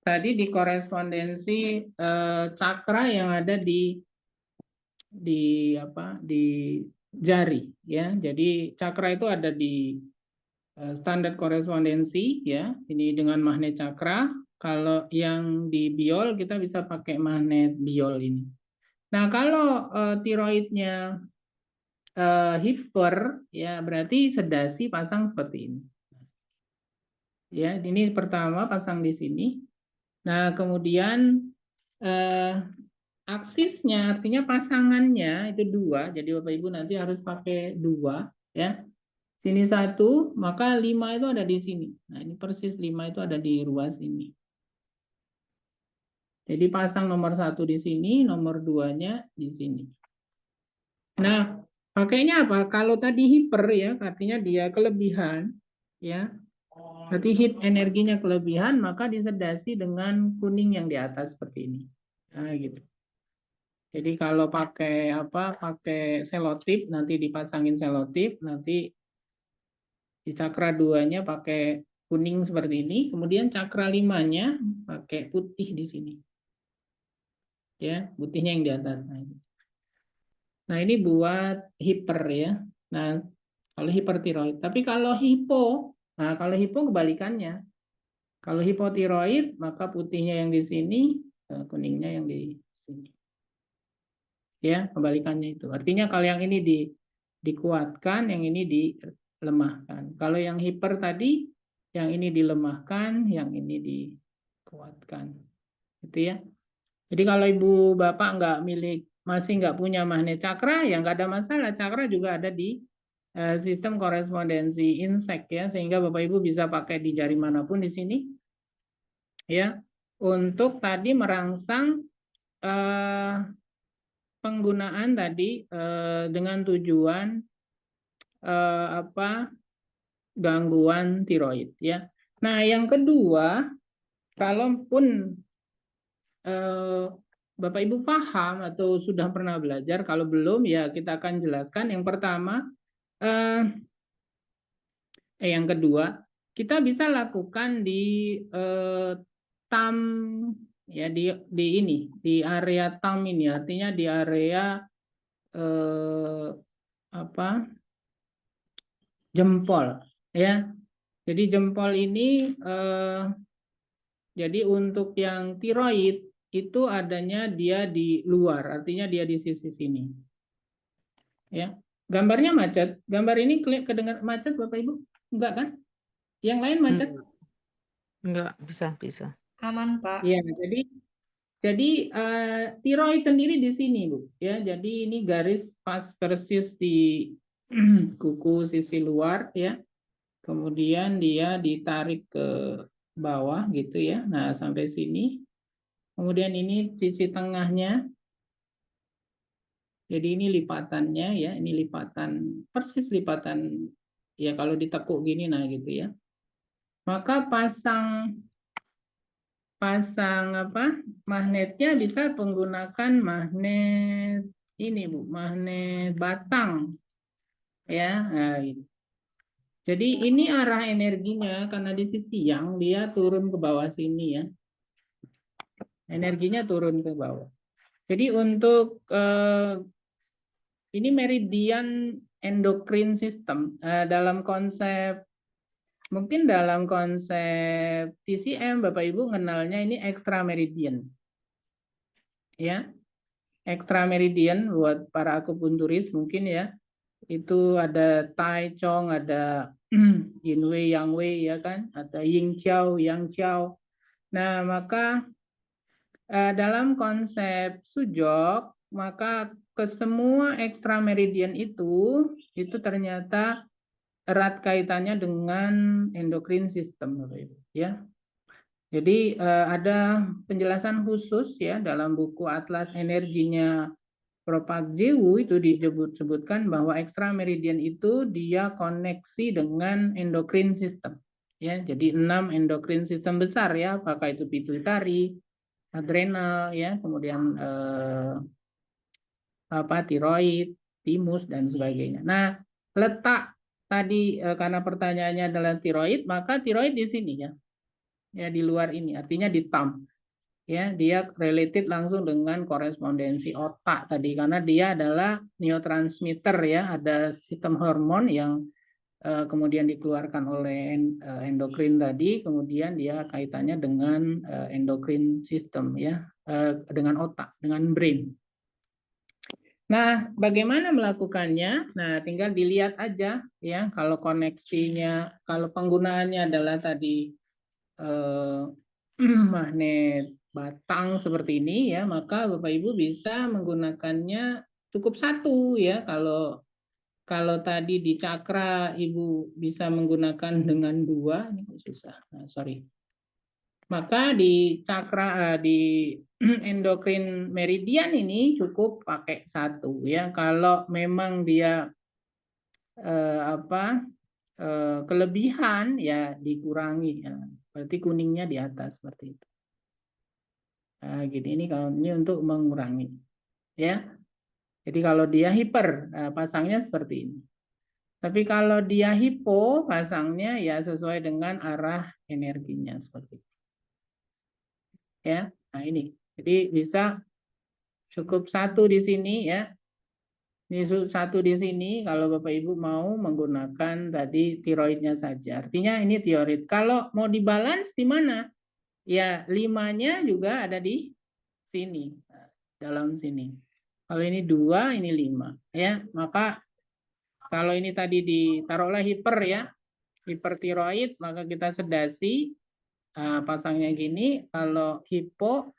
Tadi di korespondensi cakra yang ada di jari ya. Jadi cakra itu ada di standar korespondensi ya. Ini dengan magnet cakra. Kalau yang di biol kita bisa pakai magnet biol ini. Nah, kalau tiroidnya hiper, ya berarti sedasi pasang seperti ini. Ya, ini pertama pasang di sini. Nah, kemudian aksisnya artinya pasangannya itu 2. Jadi Bapak Ibu nanti harus pakai 2, ya. Sini 1, maka 5 itu ada di sini. Nah, ini persis 5 itu ada di ruas ini. Jadi pasang nomor 1 di sini, nomor 2-nya di sini. Nah, pakainya apa? Kalau tadi hiper ya, artinya dia kelebihan, ya. Berarti heat energinya kelebihan, maka disedasi dengan kuning yang di atas seperti ini. Nah, gitu. Jadi kalau pakai pakai selotip, nanti dipasangin selotip, nanti di cakra 2-nya pakai kuning seperti ini, kemudian cakra 5-nya pakai putih di sini. Ya, putihnya yang di atas. Nah, ini buat hiper ya. Nah, kalau hipertiroid. Tapi kalau hipo, nah kalau hipo kebalikannya. Kalau hipotiroid, maka putihnya yang di sini, kuningnya yang di sini. Ya, kebalikannya itu. Artinya kalau yang ini dikuatkan, yang ini dilemahkan. Kalau yang hiper tadi, yang ini dilemahkan, yang ini dikuatkan. Gitu ya. Jadi kalau ibu bapak masih nggak punya magnet cakra, ya nggak ada masalah. Cakra juga ada di sistem korespondensi insek ya, sehingga bapak ibu bisa pakai di jari manapun di sini, ya, untuk tadi merangsang penggunaan tadi dengan tujuan gangguan tiroid ya. Nah, yang kedua, kalaupun Bapak Ibu paham atau sudah pernah belajar, kalau belum ya kita akan jelaskan. Yang pertama, yang kedua, kita bisa lakukan di TAM ya, di area TAM ini, artinya di area jempol ya. Jadi jempol ini jadi untuk yang tiroid itu adanya dia di luar, artinya dia di sisi sini. Ya. Gambarnya macet. Gambar ini kedengar macet Bapak Ibu? Enggak kan? Yang lain macet? Enggak, bisa. Aman, Pak. Iya, jadi tiroid sendiri di sini, Bu. Ya, jadi ini garis pas persis di kuku sisi luar ya. Kemudian dia ditarik ke bawah gitu ya. Nah, sampai sini. Kemudian ini sisi tengahnya. Jadi ini lipatannya ya, ini lipatan, persis lipatan ya kalau ditekuk gini nah gitu ya. Maka pasang magnetnya bisa menggunakan magnet ini Bu, magnet batang ya. Nah, gitu. Jadi ini arah energinya karena di sisi yang dia turun ke bawah sini ya. Energinya turun ke bawah. Jadi untuk ini meridian endokrin system dalam konsep TCM Bapak Ibu kenalnya ini extra meridian. Ya. Extra meridian buat para akupunturis mungkin ya. Itu ada Tai Chong, ada Yin Wei, Yang Wei ya kan, ada Ying Qiao, Yang Qiao. Nah, maka dalam konsep Sujok, maka ke semua extra meridian itu ternyata erat kaitannya dengan endokrin system, Bapak Ibu, ya. Jadi ada penjelasan khusus ya dalam buku Atlas Energinya Prof. Pak Jewu itu disebutkan bahwa extra meridian itu dia koneksi dengan endokrin system. Ya, jadi 6 endokrin system besar ya, apakah itu pituitari, adrenal ya, kemudian tiroid, timus dan sebagainya. Nah, letak tadi karena pertanyaannya adalah tiroid, maka tiroid di sini ya. Ya di luar ini, artinya di TAM. Ya, dia related langsung dengan korespondensi otak tadi karena dia adalah neurotransmitter ya, ada sistem hormon yang kemudian dikeluarkan oleh endokrin tadi, kemudian dia kaitannya dengan endokrin sistem ya, dengan otak, dengan brain. Nah, bagaimana melakukannya? Nah, tinggal dilihat aja ya, kalau koneksinya, kalau penggunaannya adalah tadi magnet batang seperti ini ya, maka Bapak Ibu bisa menggunakannya cukup satu ya. Kalau tadi di cakra Ibu bisa menggunakan dengan 2, ini kok susah. Nah, sorry. Maka di cakra di endokrin meridian ini cukup pakai 1 ya. Kalau memang dia kelebihan ya dikurangi ya. Berarti kuningnya di atas seperti itu. Nah, gini ini kalau ini untuk mengurangi ya. Jadi kalau dia hiper, pasangnya seperti ini. Tapi kalau dia hipo, pasangnya ya sesuai dengan arah energinya seperti itu. Ya, nah ini. Jadi bisa cukup 1 di sini ya. Ini 1 di sini kalau Bapak Ibu mau menggunakan tadi tiroidnya saja. Artinya ini tiroid. Kalau mau dibalance di mana? Ya 5-nya juga ada di sini, dalam sini. Kalau ini 2, ini 5 ya. Maka kalau ini tadi ditaruhlah hiper ya, hipertiroid, maka kita sedasi pasangnya gini. Kalau hipo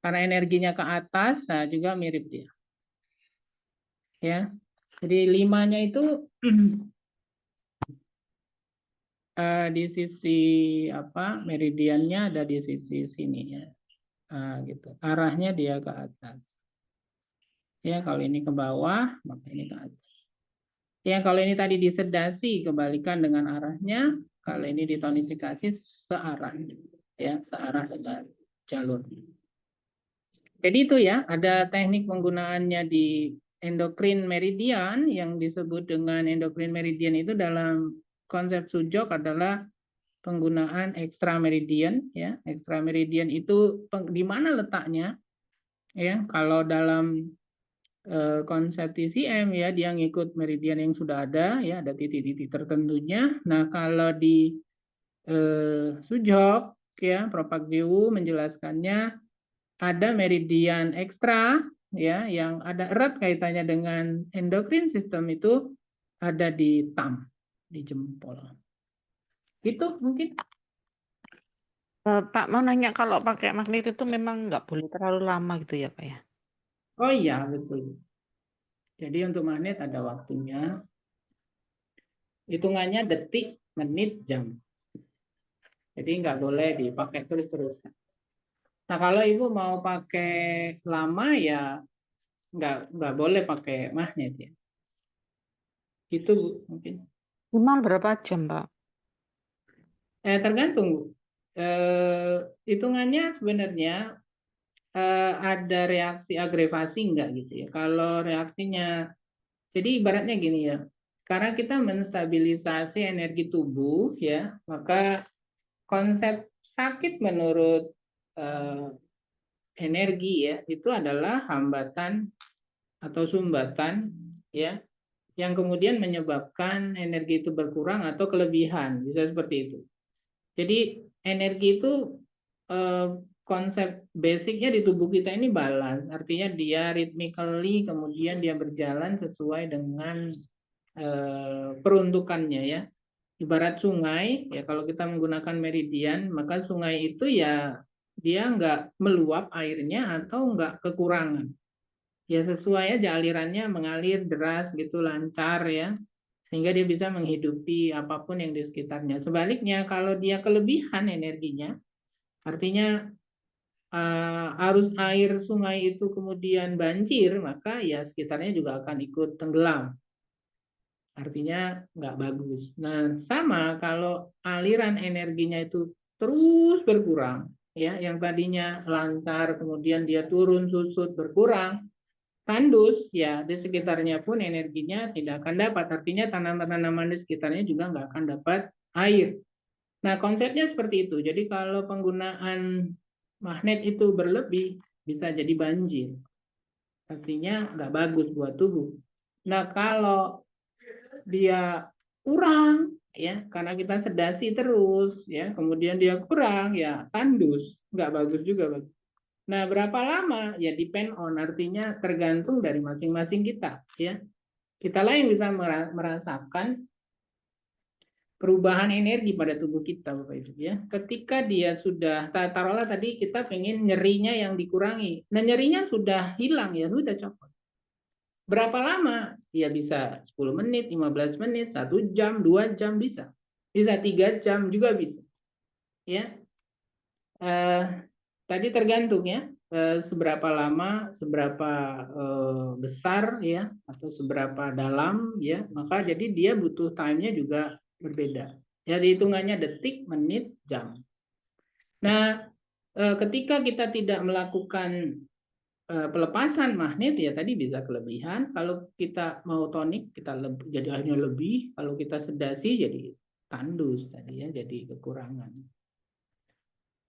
karena energinya ke atas, nah juga mirip dia. Ya. Jadi 5-nya itu di sisi meridiannya ada di sisi sini ya. Gitu. Arahnya dia ke atas. Ya, kalau ini ke bawah, maka ini ke atas. Ya, kalau ini tadi disedasi kebalikan dengan arahnya, kalau ini ditonifikasi searah. Ya, searah dengan jalur. Jadi itu ya, ada teknik penggunaannya di endokrin meridian yang disebut dengan endokrin meridian itu dalam konsep Sujok adalah penggunaan extra meridian ya. Extra meridian itu di mana letaknya? Ya, kalau dalam konsep TCM ya dia ngikut meridian yang sudah ada ya, ada titik-titik tertentunya. Nah, kalau di Sujok ya, Propak Dewu menjelaskannya ada meridian ekstra ya yang ada erat kaitannya dengan endokrin sistem itu ada di thumb, di jempol. Itu mungkin. Pak mau nanya kalau pakai magnet itu memang nggak boleh terlalu lama gitu ya Pak ya? Oh iya, betul. Jadi untuk magnet ada waktunya. Hitungannya detik, menit, jam. Jadi nggak boleh dipakai terus-terusan. Nah, kalau Ibu mau pakai lama ya nggak boleh pakai magnet ya. Itu Bu, mungkin. Minimal berapa jam Pak? Tergantung Bu. Hitungannya sebenarnya ada reaksi agregasi enggak gitu ya. Kalau reaksinya, jadi ibaratnya gini ya, karena kita menstabilisasi energi tubuh ya, maka konsep sakit menurut energi ya itu adalah hambatan atau sumbatan ya yang kemudian menyebabkan energi itu berkurang atau kelebihan, bisa seperti itu. Jadi energi itu konsep basicnya di tubuh kita ini balance, artinya dia rhythmically kemudian dia berjalan sesuai dengan peruntukannya ya. Ibarat sungai ya, kalau kita menggunakan meridian maka sungai itu ya dia nggak meluap airnya atau nggak kekurangan. Ya sesuai aja alirannya, mengalir deras gitu, lancar ya, sehingga dia bisa menghidupi apapun yang di sekitarnya. Sebaliknya kalau dia kelebihan energinya, artinya arus air sungai itu kemudian banjir, maka ya sekitarnya juga akan ikut tenggelam. Artinya nggak bagus. Nah, sama kalau aliran energinya itu terus berkurang, ya, yang tadinya lancar, kemudian dia turun, susut, berkurang, tandus, ya, di sekitarnya pun energinya tidak akan dapat. Artinya tanaman-tanaman di sekitarnya juga nggak akan dapat air. Nah, konsepnya seperti itu. Jadi kalau penggunaan magnet itu berlebih, bisa jadi banjir. Artinya nggak bagus buat tubuh. Nah, kalau dia kurang ya, karena kita sedasi terus ya, kemudian dia kurang ya tandus, nggak bagus juga. Nah, berapa lama? Ya depend on, artinya tergantung dari masing-masing kita ya. Kita lah yang bisa merasakan perubahan energi pada tubuh kita, Bapak Ibu ya. Ketika dia sudah, taruhlah tadi kita pengen nyerinya yang dikurangi. Nah, nyerinya sudah hilang ya, sudah copot. Berapa lama? Ya bisa 10 menit, 15 menit, 1 jam, 2 jam bisa. Bisa 3 jam juga bisa. Ya. Tadi tergantung ya, seberapa lama, seberapa besar ya, atau seberapa dalam ya, maka jadi dia butuh time-nya juga berbeda. Jadi hitungannya detik, menit, jam. Nah, ketika kita tidak melakukan pelepasan magnet ya tadi bisa kelebihan. Kalau kita mau tonik kita jadi hanya lebih. Kalau kita sedasi jadi tandus tadi ya, jadi kekurangan.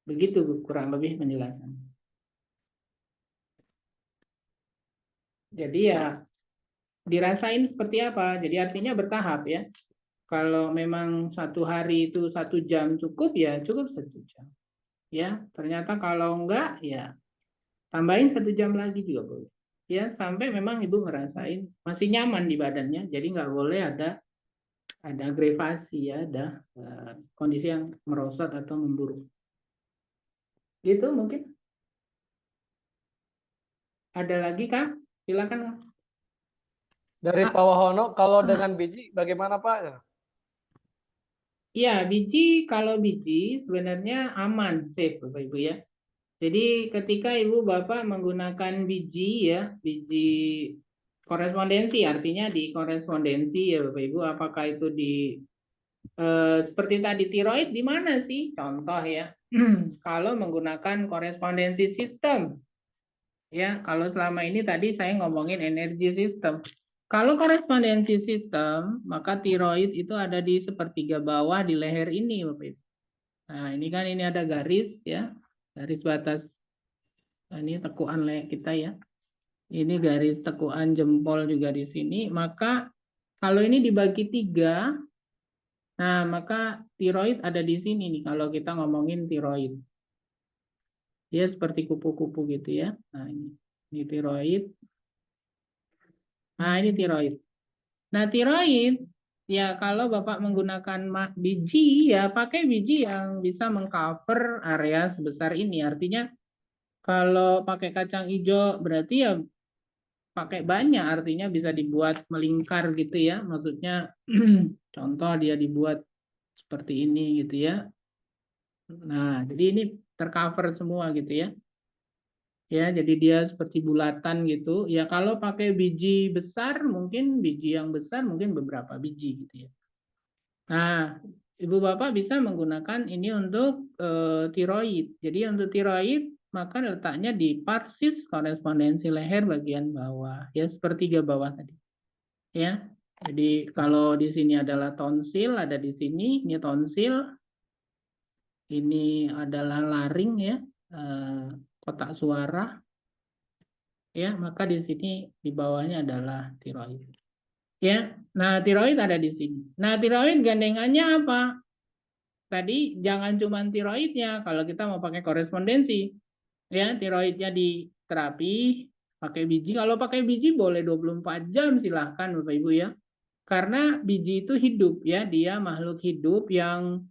Begitu kurang lebih penjelasan. Jadi ya dirasain seperti apa. Jadi artinya bertahap ya. Kalau memang 1 hari itu 1 jam cukup ya cukup 1 jam. Ya ternyata kalau enggak ya tambahin 1 jam lagi juga boleh. Ya sampai memang ibu ngerasain masih nyaman di badannya. Jadi nggak boleh ada aggravasi ya, ada kondisi yang merosot atau memburuk. Itu mungkin. Ada lagi Kak? Silakan Kak. Dari Pak Wahono, kalau dengan biji bagaimana Pak? Ya, biji kalau biji sebenarnya aman, safe Bapak Ibu ya. Jadi ketika Ibu Bapak menggunakan biji ya, biji korespondensi artinya di korespondensi ya Bapak Ibu, apakah itu di seperti tadi tiroid di mana sih? Contoh ya. Kalau menggunakan korespondensi sistem. Ya, kalau selama ini tadi saya ngomongin energi sistem. Kalau korespondensi sistem, maka tiroid itu ada di sepertiga bawah di leher ini, Bapak Ibu. Nah, ini kan ini ada garis ya, garis batas. Nah, ini tekuan kita ya. Ini garis tekuan jempol juga di sini. Maka kalau ini dibagi 3, nah maka tiroid ada di sini nih kalau kita ngomongin tiroid. Dia seperti kupu-kupu gitu ya. Nah, ini tiroid. Nah, ini tiroid. Nah, tiroid ya kalau Bapak menggunakan biji ya pakai biji yang bisa mengcover area sebesar ini. Artinya kalau pakai kacang hijau berarti ya pakai banyak, artinya bisa dibuat melingkar gitu ya. Maksudnya contoh dia dibuat seperti ini gitu ya. Nah, jadi ini tercover semua gitu ya. Ya, jadi dia seperti bulatan gitu. Ya, kalau pakai biji besar, mungkin biji yang besar mungkin beberapa biji gitu ya. Nah, Ibu Bapak bisa menggunakan ini untuk tiroid. Jadi untuk tiroid, maka letaknya di parsis korespondensi leher bagian bawah. Ya, sepertiga bawah tadi. Ya, jadi kalau di sini adalah tonsil, ada di sini, ini tonsil. Ini adalah laring ya, kotak suara. Ya, maka di sini di bawahnya adalah tiroid. Ya, nah tiroid ada di sini. Nah tiroid gandengannya apa? Tadi jangan cuma tiroidnya. Kalau kita mau pakai korespondensi, ya tiroidnya di terapi pakai biji. Kalau pakai biji boleh 24 jam silahkan Bapak Ibu ya. Karena biji itu hidup ya, dia makhluk hidup yang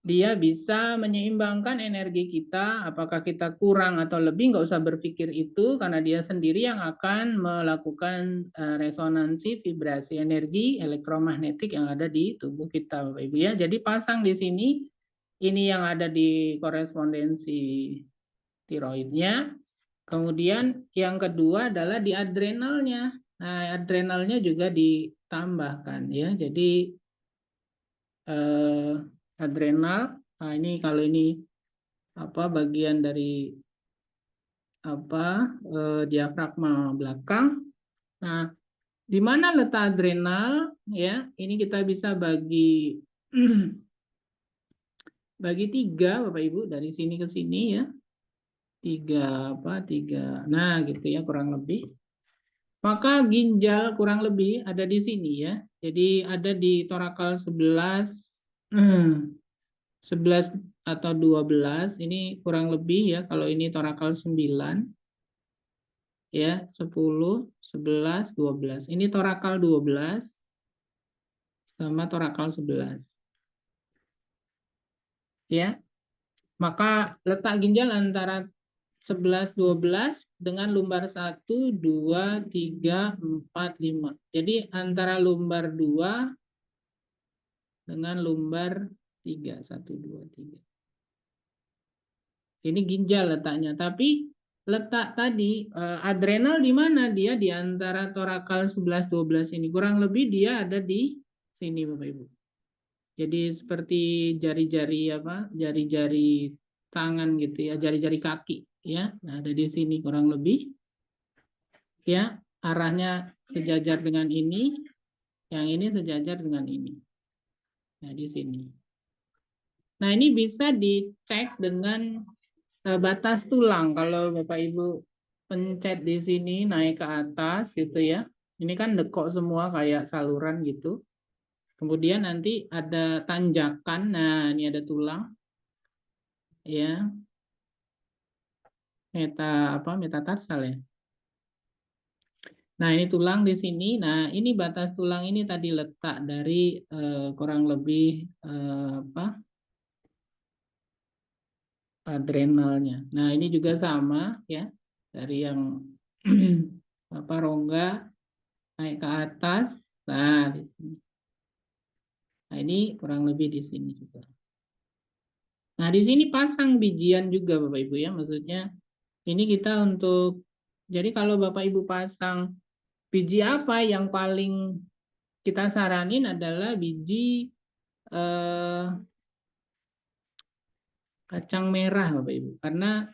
dia bisa menyeimbangkan energi kita, apakah kita kurang atau lebih, nggak usah berpikir itu, karena dia sendiri yang akan melakukan resonansi vibrasi energi elektromagnetik yang ada di tubuh kita, Bapak Ibu ya. Jadi pasang di sini, ini yang ada di korespondensi tiroidnya. Kemudian yang kedua adalah di adrenalnya. Nah, adrenalnya juga ditambahkan ya. Jadi adrenal. Nah, ini kalau ini apa bagian dari apa diafragma belakang. Nah, di mana letak adrenal ya? Ini kita bisa bagi bagi 3 Bapak Ibu dari sini ke sini ya. 3 apa? 3. Nah, gitu ya kurang lebih. Maka ginjal kurang lebih ada di sini ya. Jadi ada di torakal 11, 11 atau 12, ini kurang lebih ya, kalau ini torakal 9, ya 10, 11, 12. Ini torakal 12 sama torakal 11. Ya, maka letak ginjal antara 11, 12 dengan lumbar 1, 2, 3, 4, 5. Jadi antara lumbar 2 dengan lumbar 3, 1, 2, 3. Ini ginjal letaknya, tapi letak tadi adrenal di mana? Dia di antara torakal 11, 12 ini. Kurang lebih dia ada di sini Bapak Ibu. Jadi seperti jari-jari apa? Jari-jari tangan gitu ya, jari-jari kaki ya. Nah, ada di sini kurang lebih. Ya, arahnya sejajar dengan ini, yang ini sejajar dengan ini. Nah, di sini. Nah, ini bisa dicek dengan batas tulang. Kalau Bapak Ibu pencet di sini naik ke atas gitu ya. Ini kan dekok semua kayak saluran gitu. Kemudian nanti ada tanjakan. Nah, ini ada tulang. Ya. Metatarsal ya. Nah, ini tulang di sini. Nah, ini batas tulang ini tadi letak dari kurang lebih adrenalnya. Nah, ini juga sama ya. Dari yang rongga naik ke atas. Nah, di sini. Nah, ini kurang lebih di sini juga. Nah, di sini pasang bijian juga Bapak Ibu ya. Maksudnya ini kita untuk, jadi kalau Bapak Ibu pasang biji apa yang paling kita saranin adalah biji kacang merah Bapak Ibu. Karena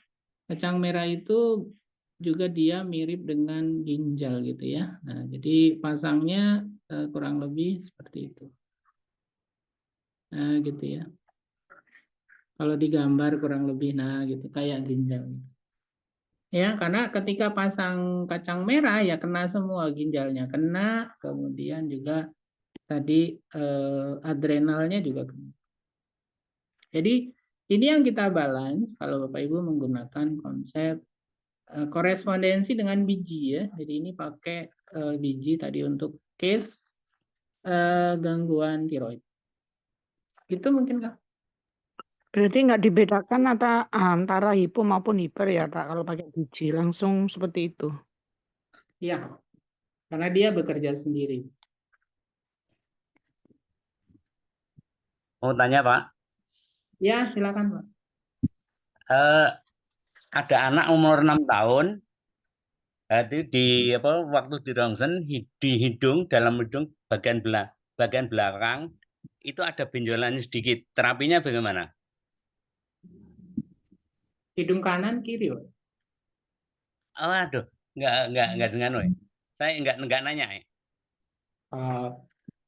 kacang merah itu juga dia mirip dengan ginjal gitu ya. Nah, jadi pasangnya kurang lebih seperti itu. Nah, gitu ya. Kalau digambar kurang lebih nah gitu kayak ginjal. Ya, karena ketika pasang kacang merah ya kena semua ginjalnya kena, kemudian juga tadi adrenalnya juga kena. Jadi ini yang kita balance kalau Bapak Ibu menggunakan konsep korespondensi dengan biji ya. Jadi ini pakai biji tadi untuk case gangguan tiroid. Itu mungkin Kak. Berarti nggak dibedakan antara hipo maupun hiper ya Pak kalau pakai biji langsung seperti itu. Iya, karena dia bekerja sendiri. Mau tanya Pak, Ya, silakan Pak. ada anak umur 6 tahun, di waktu di rongsen di hidung, dalam hidung bagian belakang itu ada benjolan sedikit. Terapinya bagaimana? Hidung kanan kiri Pak. Oh, aduh, nggak dengan woy. Saya nggak nanya.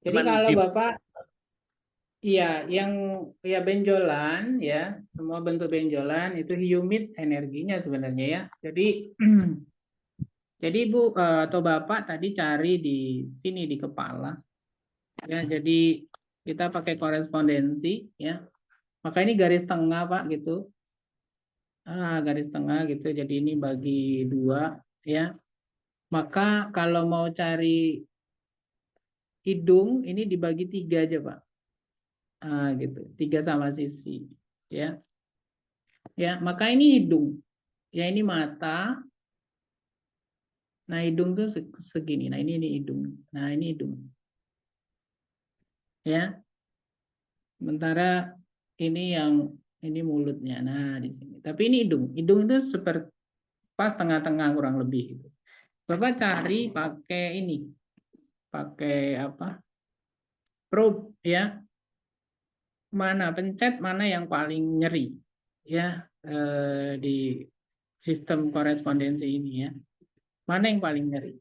Jadi Cuman kalau Bapak iya, yang ya benjolan ya, semua bentuk benjolan itu humid energinya sebenarnya ya. Jadi jadi Ibu atau Bapak tadi cari di sini di kepala. Ya, jadi kita pakai korespondensi ya. Maka ini garis tengah Pak gitu. Garis tengah gitu. Jadi ini bagi 2 ya. Maka kalau mau cari hidung ini dibagi 3 aja Pak. Gitu. 3 sama sisi ya. Ya, maka ini hidung. Ya, ini mata. Nah, hidung tuh segini. Nah, ini hidung. Nah, ini hidung. Ya. Sementara ini mulutnya. Nah, di sini. Tapi ini hidung. Hidung itu seperti pas tengah-tengah kurang lebih gitu. Bapak cari pakai ini. Pakai apa? Probe ya. Mana pencet mana yang paling nyeri ya di sistem korespondensi ini ya. Mana yang paling nyeri?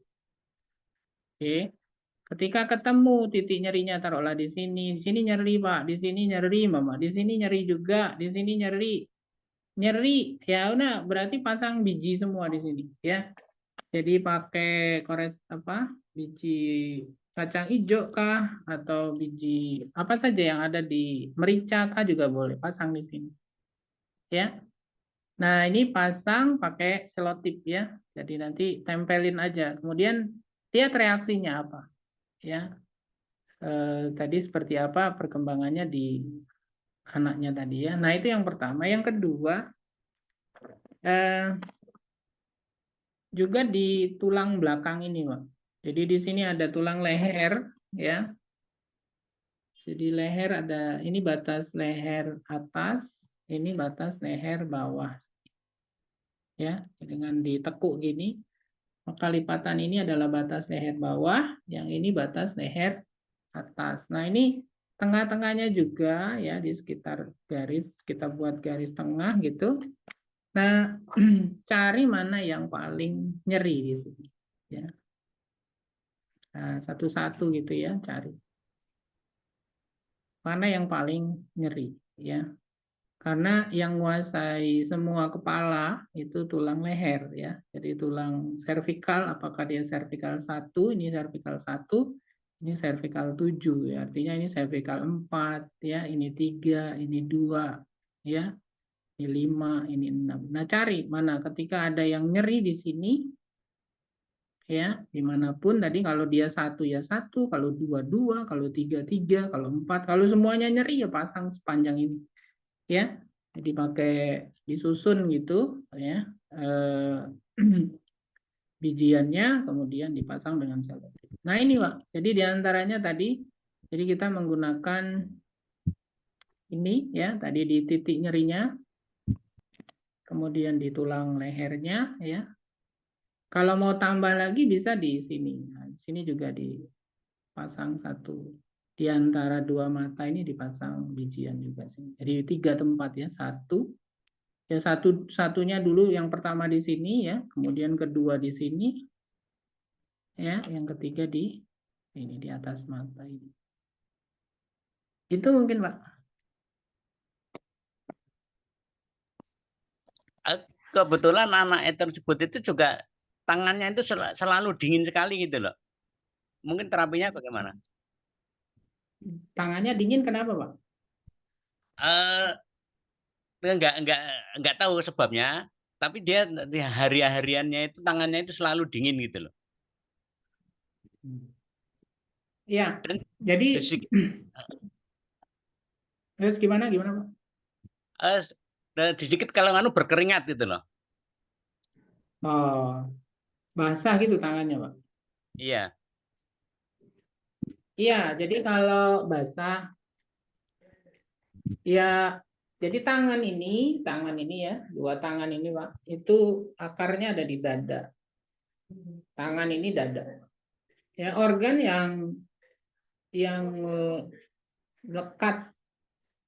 Oke. Ketika ketemu titik nyerinya taruhlah di sini nyeri Pak, di sini nyeri Mama, di sini nyeri juga, di sini nyeri, ya udah berarti pasang biji semua di sini ya. Jadi pakai biji kacang hijau kah atau biji apa saja yang ada di merica kah juga boleh pasang di sini. Ya. Nah, ini pasang pakai selotip ya. Jadi nanti tempelin aja. Kemudian lihat reaksinya apa. Ya. Tadi seperti apa perkembangannya di anaknya tadi ya. Nah, itu yang pertama. Yang kedua, juga di tulang belakang ini, Pak. Jadi di sini ada tulang leher, ya. Jadi leher ada, ini batas leher atas, ini batas leher bawah. Ya, dengan ditekuk gini, maka lipatan ini adalah batas leher bawah, yang ini batas leher atas. Nah, ini tengah-tengahnya juga ya di sekitar garis, kita buat garis tengah gitu. Nah, cari mana yang paling nyeri di sini. Ya. Nah, satu-satu gitu ya, cari. Mana yang paling nyeri, ya. Karena yang menguasai semua kepala itu tulang leher, ya. Jadi tulang servikal, apakah dia servikal 1, ini servikal 1, ini servikal 7, ya. Artinya ini servikal 4, ya. Ini 3, ini 2, ya. Ini 5, ini 6. Nah, cari mana ketika ada yang nyeri di sini, ya, dimanapun tadi kalau dia 1 ya 1, kalau 2 2, kalau 3 3, kalau 4, kalau semuanya nyeri ya pasang sepanjang ini, ya. Jadi pakai disusun gitu, ya, bijiannya kemudian dipasang dengan selotip. Nah ini Pak, jadi diantaranya tadi, jadi kita menggunakan ini ya, tadi di titik nyerinya, kemudian di tulang lehernya, ya. Kalau mau tambah lagi bisa di sini. Nah, di sini juga dipasang satu. Di antara dua mata ini dipasang bijian juga sih. Jadi 3 tempat ya. Satu. Ya satunya dulu yang pertama di sini ya, kemudian kedua di sini. Ya, yang ketiga di ini di atas mata ini. Itu mungkin, Pak. Kebetulan anak tersebut itu juga tangannya itu selalu dingin sekali gitu loh. Mungkin terapinya bagaimana? Tangannya dingin kenapa, Pak? Enggak tahu sebabnya, tapi dia hariannya itu tangannya itu selalu dingin gitu loh. Iya. Dan Jadi terus gimana Pak? Sedikit kalau berkeringat gitu loh. Oh, basah gitu tangannya, Pak. Iya. Iya, jadi kalau basah ya, jadi tangan ini ya, dua tangan ini Pak, itu akarnya ada di dada. Tangan ini dada. Ya, organ yang lekat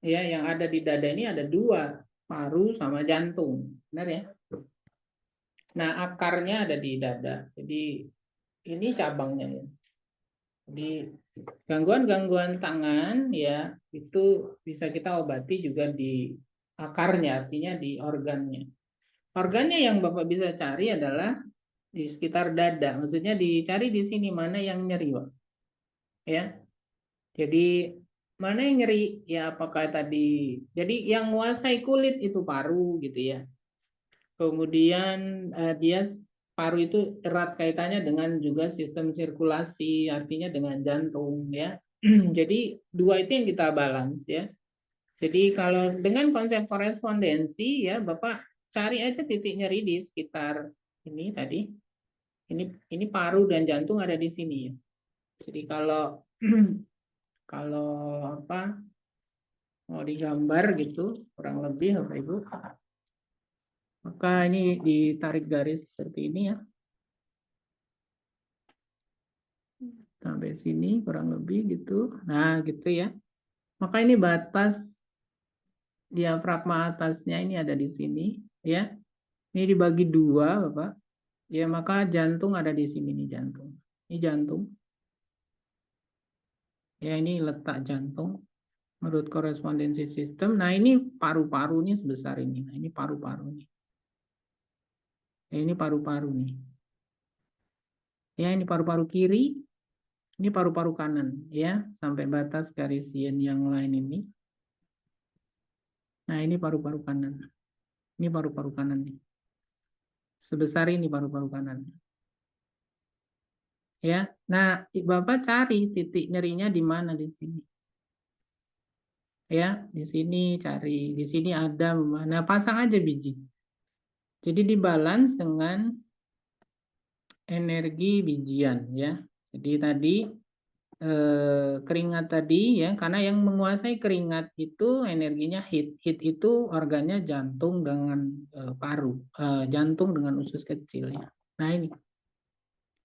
ya, yang ada di dada ini ada 2, paru sama jantung, benar ya? Nah, akarnya ada di dada. Jadi ini cabangnya ya. Jadi gangguan-gangguan tangan ya itu bisa kita obati juga di akarnya, artinya di organnya. Organnya yang Bapak bisa cari adalah di sekitar dada. Maksudnya dicari di sini mana yang nyeri, Pak. Ya. Jadi mana yang nyeri? Ya apakah tadi jadi yang menguasai kulit itu paru gitu ya. Kemudian dia paru itu erat kaitannya dengan juga sistem sirkulasi, artinya dengan jantung ya. Jadi 2 itu yang kita balance ya. Jadi kalau dengan konsep korespondensi ya Bapak cari aja titik nyeri di sekitar ini tadi. Ini paru dan jantung ada di sini ya. Jadi kalau kalau apa mau digambar gitu kurang lebih Bapak Ibu, maka ini ditarik garis seperti ini ya. Sampai sini kurang lebih gitu. Nah, gitu ya. Maka ini batas diafragma atasnya ini ada di sini ya. Ini dibagi 2, Bapak. Ya, maka jantung ada di sini nih jantung. Ini jantung. Ya, ini letak jantung menurut korespondensi sistem. Nah, ini paru-parunya sebesar ini. Nah, ini paru-paru nih. Ya, ini paru-paru nih. Ya, ini paru-paru kiri, ini paru-paru kanan, ya, sampai batas garis yen yang lain ini. Nah, ini paru-paru kanan. Ini paru-paru kanan nih. Sebesar ini paru-paru kanan. Ya. Nah, Bapak cari titik nyerinya di mana di sini. Ya, di sini cari. Di sini ada. Nah, pasang aja biji. Jadi dibalance dengan energi bijian, ya. Jadi tadi keringat tadi, ya, karena yang menguasai keringat itu energinya heat. Heat itu organnya jantung dengan paru, jantung dengan usus kecil, ya. Nah, ini.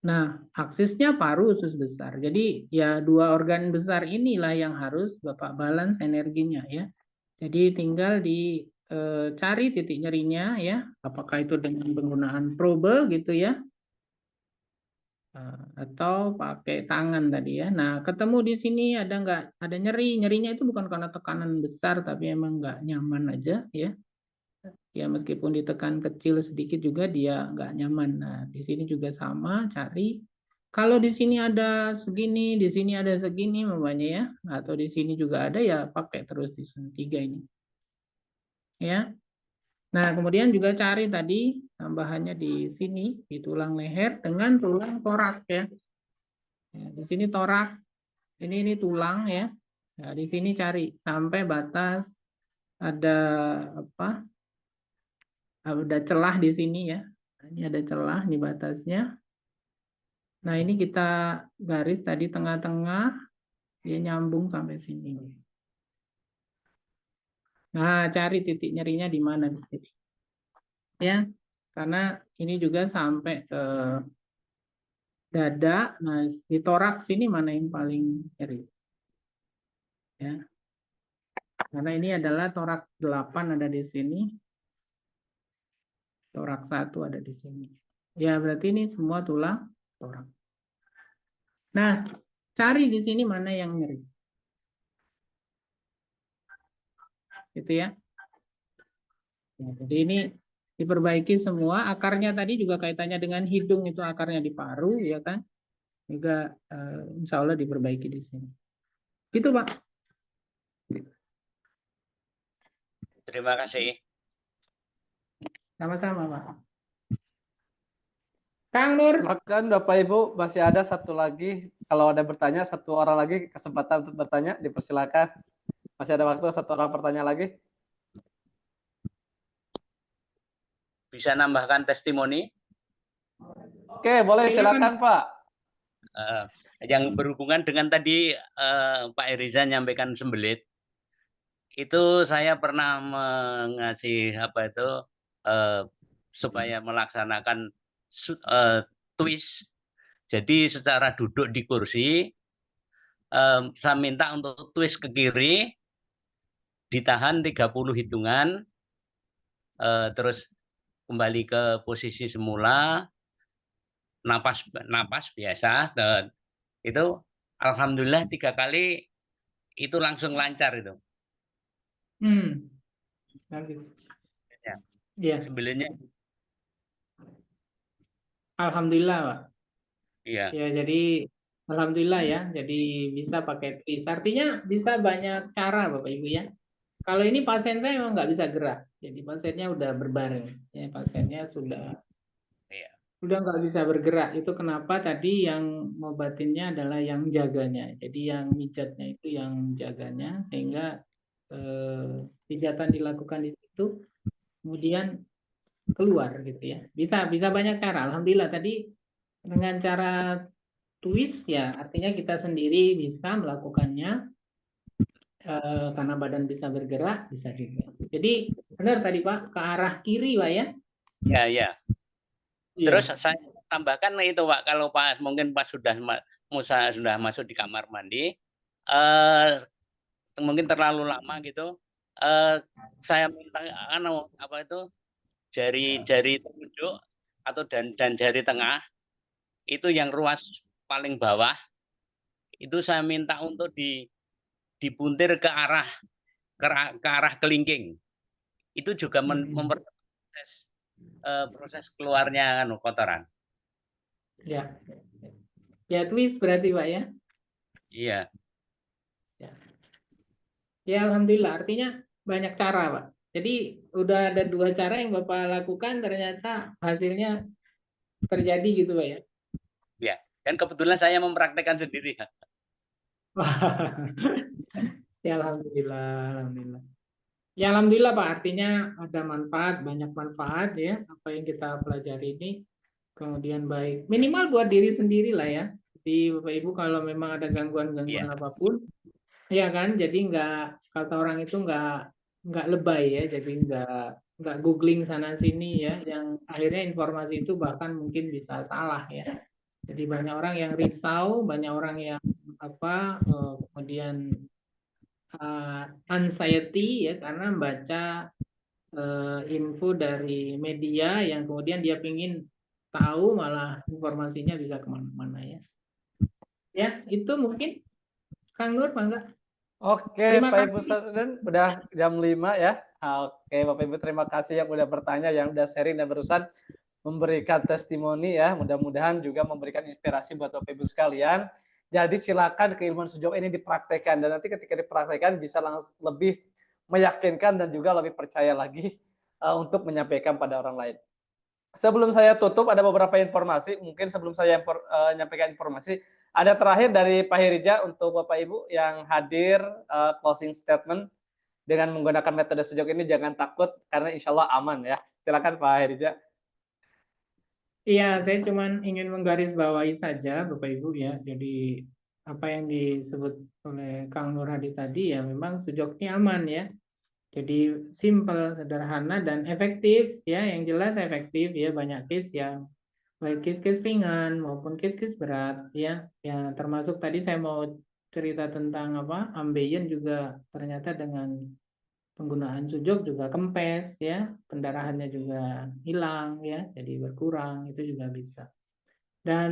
Nah, aksisnya paru, usus besar. Jadi ya dua organ besar inilah yang harus Bapak balance energinya, ya. Jadi tinggal dicari titik nyerinya, ya. Apakah itu dengan penggunaan probe gitu, ya, atau pakai tangan tadi, ya. Nah, ketemu di sini ada nggak ada nyeri? Nyerinya itu bukan karena tekanan besar, tapi emang nggak nyaman aja, ya. Ya, meskipun ditekan kecil sedikit juga dia nggak nyaman. Nah, di sini juga sama, cari. Kalau di sini ada segini, di sini ada segini, namanya, ya, atau di sini juga ada, ya pakai terus di sini 3 ini. Ya. Nah, kemudian juga cari tadi tambahannya di sini, di tulang leher dengan tulang torak, ya. Ya, di sini torak, ini tulang, ya. Nah, di sini cari sampai batas ada apa? Ada celah di sini, ya. Nah, ini ada celah di batasnya. Nah, ini kita garis tadi tengah-tengah, dia nyambung sampai sini. Nah, cari titik nyerinya di mana, ya. Karena ini juga sampai ke dada. Nah, di torak sini mana yang paling nyeri, ya. Karena ini adalah torak 8 ada di sini. Torak 1 ada di sini. Ya, berarti ini semua tulang torak. Nah, cari di sini mana yang nyeri. Gitu, ya. Jadi ini diperbaiki semua. Akarnya tadi juga kaitannya dengan hidung, itu akarnya di paru, ya kan. Juga insya Allah diperbaiki di sini. Gitu, Pak. Terima kasih. Sama-sama, Pak. Kang Nur. Silakan Bapak Ibu, masih ada satu lagi. Kalau ada bertanya, satu orang lagi kesempatan untuk bertanya, dipersilakan. Masih ada waktu, satu orang bertanya lagi. Bisa nambahkan testimoni Oke, boleh, silakan Pak. yang berhubungan dengan tadi Pak Eriza nyampaikan sembelit. Itu saya pernah mengasih apa itu supaya melaksanakan twist. Jadi secara duduk di kursi, saya minta untuk twist ke kiri, ditahan 30 hitungan, terus kembali ke posisi semula, napas biasa, itu alhamdulillah 3 kali itu langsung lancar itu. Bagus. Ya. Iya. Sebelumnya. Alhamdulillah, Pak. Iya. Ya, jadi alhamdulillah, ya. Jadi bisa pakai twist. Artinya bisa banyak cara, Bapak Ibu, ya. Kalau ini pasien saya memang nggak bisa gerak. Jadi pasiennya udah berbaring. Ya, pasiennya sudah nggak bisa bergerak. Itu kenapa tadi yang ngobatinnya adalah yang jaganya. Jadi yang mijatnya itu yang jaganya, sehingga pijatan dilakukan di situ, kemudian keluar gitu, ya. Bisa banyak cara. Alhamdulillah tadi dengan cara twist, ya, artinya kita sendiri bisa melakukannya karena badan bisa bergerak, bisa juga. Jadi benar tadi Pak, ke arah kiri Pak, ya. Ya. Terus saya tambahkan itu Pak, kalau Pak mungkin Pak sudah masuk di kamar mandi, mungkin terlalu lama gitu, saya minta apa itu jari telunjuk atau dan jari tengah itu yang ruas paling bawah itu saya minta untuk dipuntir ke arah kelingking. Itu juga memperproses proses keluarnya kotoran. Ya. Ya, twist berarti Pak ya. Iya. Ya, alhamdulillah. Artinya banyak cara, Pak. Jadi udah ada 2 cara yang Bapak lakukan, ternyata hasilnya terjadi gitu, Pak ya. Ya. Dan kebetulan saya mempraktekkan sendiri. Ya, alhamdulillah, alhamdulillah. Ya, alhamdulillah Pak. Artinya ada manfaat, banyak manfaat ya. Apa yang kita pelajari ini. Kemudian baik, minimal buat diri sendiri lah ya. Jadi Bapak Ibu kalau memang ada gangguan-gangguan Iya. apapun, ya kan, jadi nggak, kata orang itu nggak lebay ya, jadi nggak googling sana sini ya, yang akhirnya informasi itu bahkan mungkin bisa salah ya. Jadi banyak orang yang risau, banyak orang yang kemudian anxiety ya karena membaca info dari media yang kemudian dia pingin tahu malah informasinya bisa kemana-mana ya. Ya itu mungkin Kang Nur, Bangga. Oke, Terima Pak kasih. Ibu Sarden, udah jam 5 ya. Oke, Bapak Ibu terima kasih yang udah bertanya, yang udah sharing dan barusan memberikan testimoni ya. Mudah-mudahan juga memberikan inspirasi buat Bapak Ibu sekalian. Jadi silakan keilmuan sejauh ini dipraktekkan dan nanti ketika dipraktekkan bisa langsung lebih meyakinkan dan juga lebih percaya lagi untuk menyampaikan pada orang lain. Sebelum saya tutup ada beberapa informasi, mungkin sebelum saya menyampaikan informasi, ada terakhir dari Pak Hirija untuk Bapak Ibu yang hadir closing statement dengan menggunakan metode sejauh ini, jangan takut karena insya Allah aman ya. Silakan Pak Hirija. Iya, saya cuma ingin menggarisbawahi saja Bapak Ibu ya. Jadi apa yang disebut oleh Kang Nur Hadi tadi ya memang sejauh ini aman ya. Jadi simple, sederhana dan efektif ya. Yang jelas efektif ya, banyak case yang baik case-case ringan maupun case-case berat ya. Ya termasuk tadi saya mau cerita tentang ambeien juga ternyata dengan penggunaan sujok juga kempes ya, pendarahannya juga hilang ya, jadi berkurang, itu juga bisa. Dan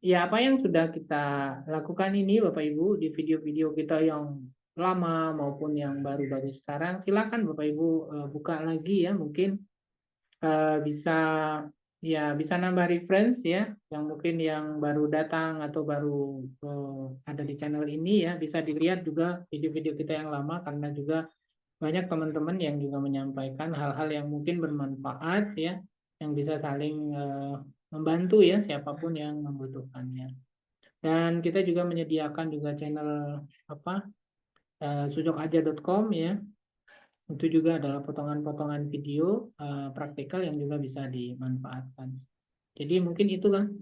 ya apa yang sudah kita lakukan ini Bapak Ibu di video-video kita yang lama maupun yang baru-baru sekarang, silakan Bapak Ibu buka lagi ya, mungkin bisa nambah reference ya, yang mungkin yang baru datang atau baru ada di channel ini ya, bisa dilihat juga video-video kita yang lama karena juga banyak teman-teman yang juga menyampaikan hal-hal yang mungkin bermanfaat ya, yang bisa saling membantu ya siapapun yang membutuhkannya. Dan kita juga menyediakan juga channel sujokaja.com ya. Itu juga adalah potongan-potongan video praktikal yang juga bisa dimanfaatkan. Jadi mungkin itu kan.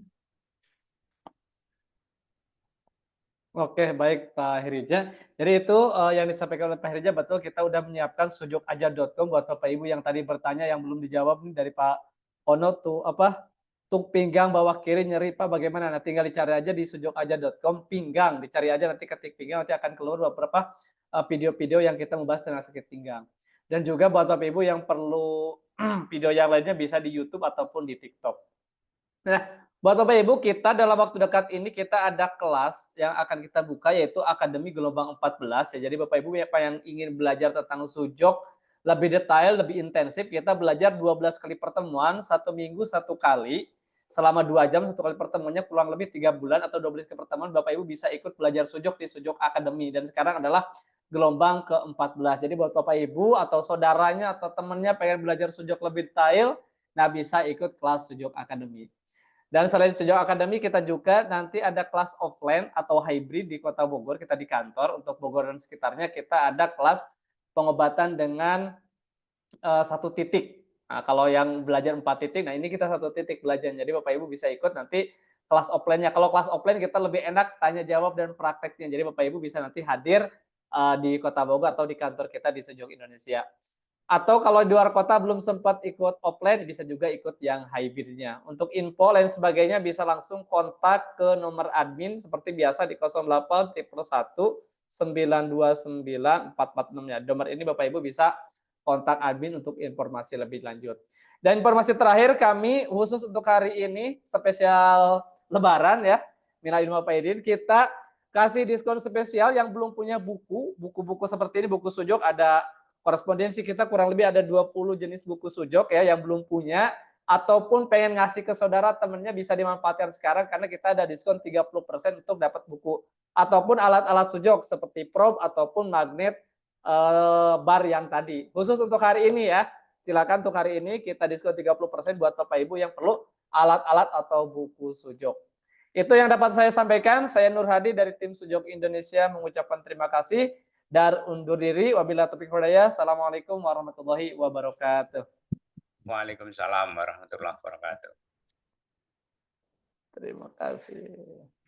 Oke, baik Pak Hirija. Jadi itu yang disampaikan oleh Pak Hirija, betul kita udah menyiapkan sujokaja.com buat Bapak Ibu yang tadi bertanya yang belum dijawab nih dari Pak Ono tuh tuk pinggang bawah kiri nyeri Pak bagaimana? Nah tinggal dicari aja di sujokaja.com pinggang, dicari aja nanti ketik pinggang nanti akan keluar beberapa video-video yang kita membahas tentang sakit pinggang. Dan juga buat Bapak Ibu yang perlu video yang lainnya bisa di YouTube ataupun di TikTok. Nah, buat Bapak Ibu, kita dalam waktu dekat ini kita ada kelas yang akan kita buka yaitu Akademi Gelombang 14 ya. Jadi Bapak Ibu yang ingin belajar tentang sujok lebih detail, lebih intensif, kita belajar 12 kali pertemuan, 1 minggu 1 kali. Selama 2 jam 1 kali pertemuannya kurang lebih 3 bulan atau 12 kali pertemuan Bapak Ibu bisa ikut belajar sujok di Sujok Academy dan sekarang adalah gelombang ke-14. Jadi buat Bapak Ibu atau saudaranya atau temannya pengen belajar sujok lebih detail, nah bisa ikut kelas Sujok Academy. Dan selain Sujok Academy, kita juga nanti ada kelas offline atau hybrid di Kota Bogor, kita di kantor. Untuk Bogor dan sekitarnya, kita ada kelas pengobatan dengan 1 titik. Nah, kalau yang belajar 4 titik, nah ini kita 1 titik belajar. Jadi Bapak Ibu bisa ikut nanti kelas offline-nya. Kalau kelas offline kita lebih enak tanya jawab dan prakteknya. Jadi Bapak Ibu bisa nanti hadir di Kota Bogor atau di kantor kita di Sujok Indonesia. Atau kalau di luar kota belum sempat ikut offline, bisa juga ikut yang hybridnya. Untuk info lain sebagainya bisa langsung kontak ke nomor admin seperti biasa di 08 1 929 446 ya. Nomor ini Bapak Ibu bisa kontak admin untuk informasi lebih lanjut. Dan informasi terakhir kami khusus untuk hari ini spesial Lebaran ya. Minal aidin wal faizin, kita kasih diskon spesial yang belum punya buku-buku seperti ini, buku sujok ada korespondensi kita kurang lebih ada 20 jenis buku sujok ya yang belum punya ataupun pengen ngasih ke saudara temennya bisa dimanfaatkan sekarang karena kita ada diskon 30% untuk dapat buku ataupun alat-alat sujok seperti probe ataupun magnet bar yang tadi. Khusus untuk hari ini ya. Silakan untuk hari ini kita diskon 30% buat Bapak Ibu yang perlu alat-alat atau buku sujok. Itu yang dapat saya sampaikan. Saya Nur Hadi dari tim Sujok Indonesia mengucapkan terima kasih dan undur diri. Wabillahi taufiq wal hidayah. Assalamualaikum warahmatullahi wabarakatuh. Waalaikumsalam warahmatullahi wabarakatuh. Terima kasih.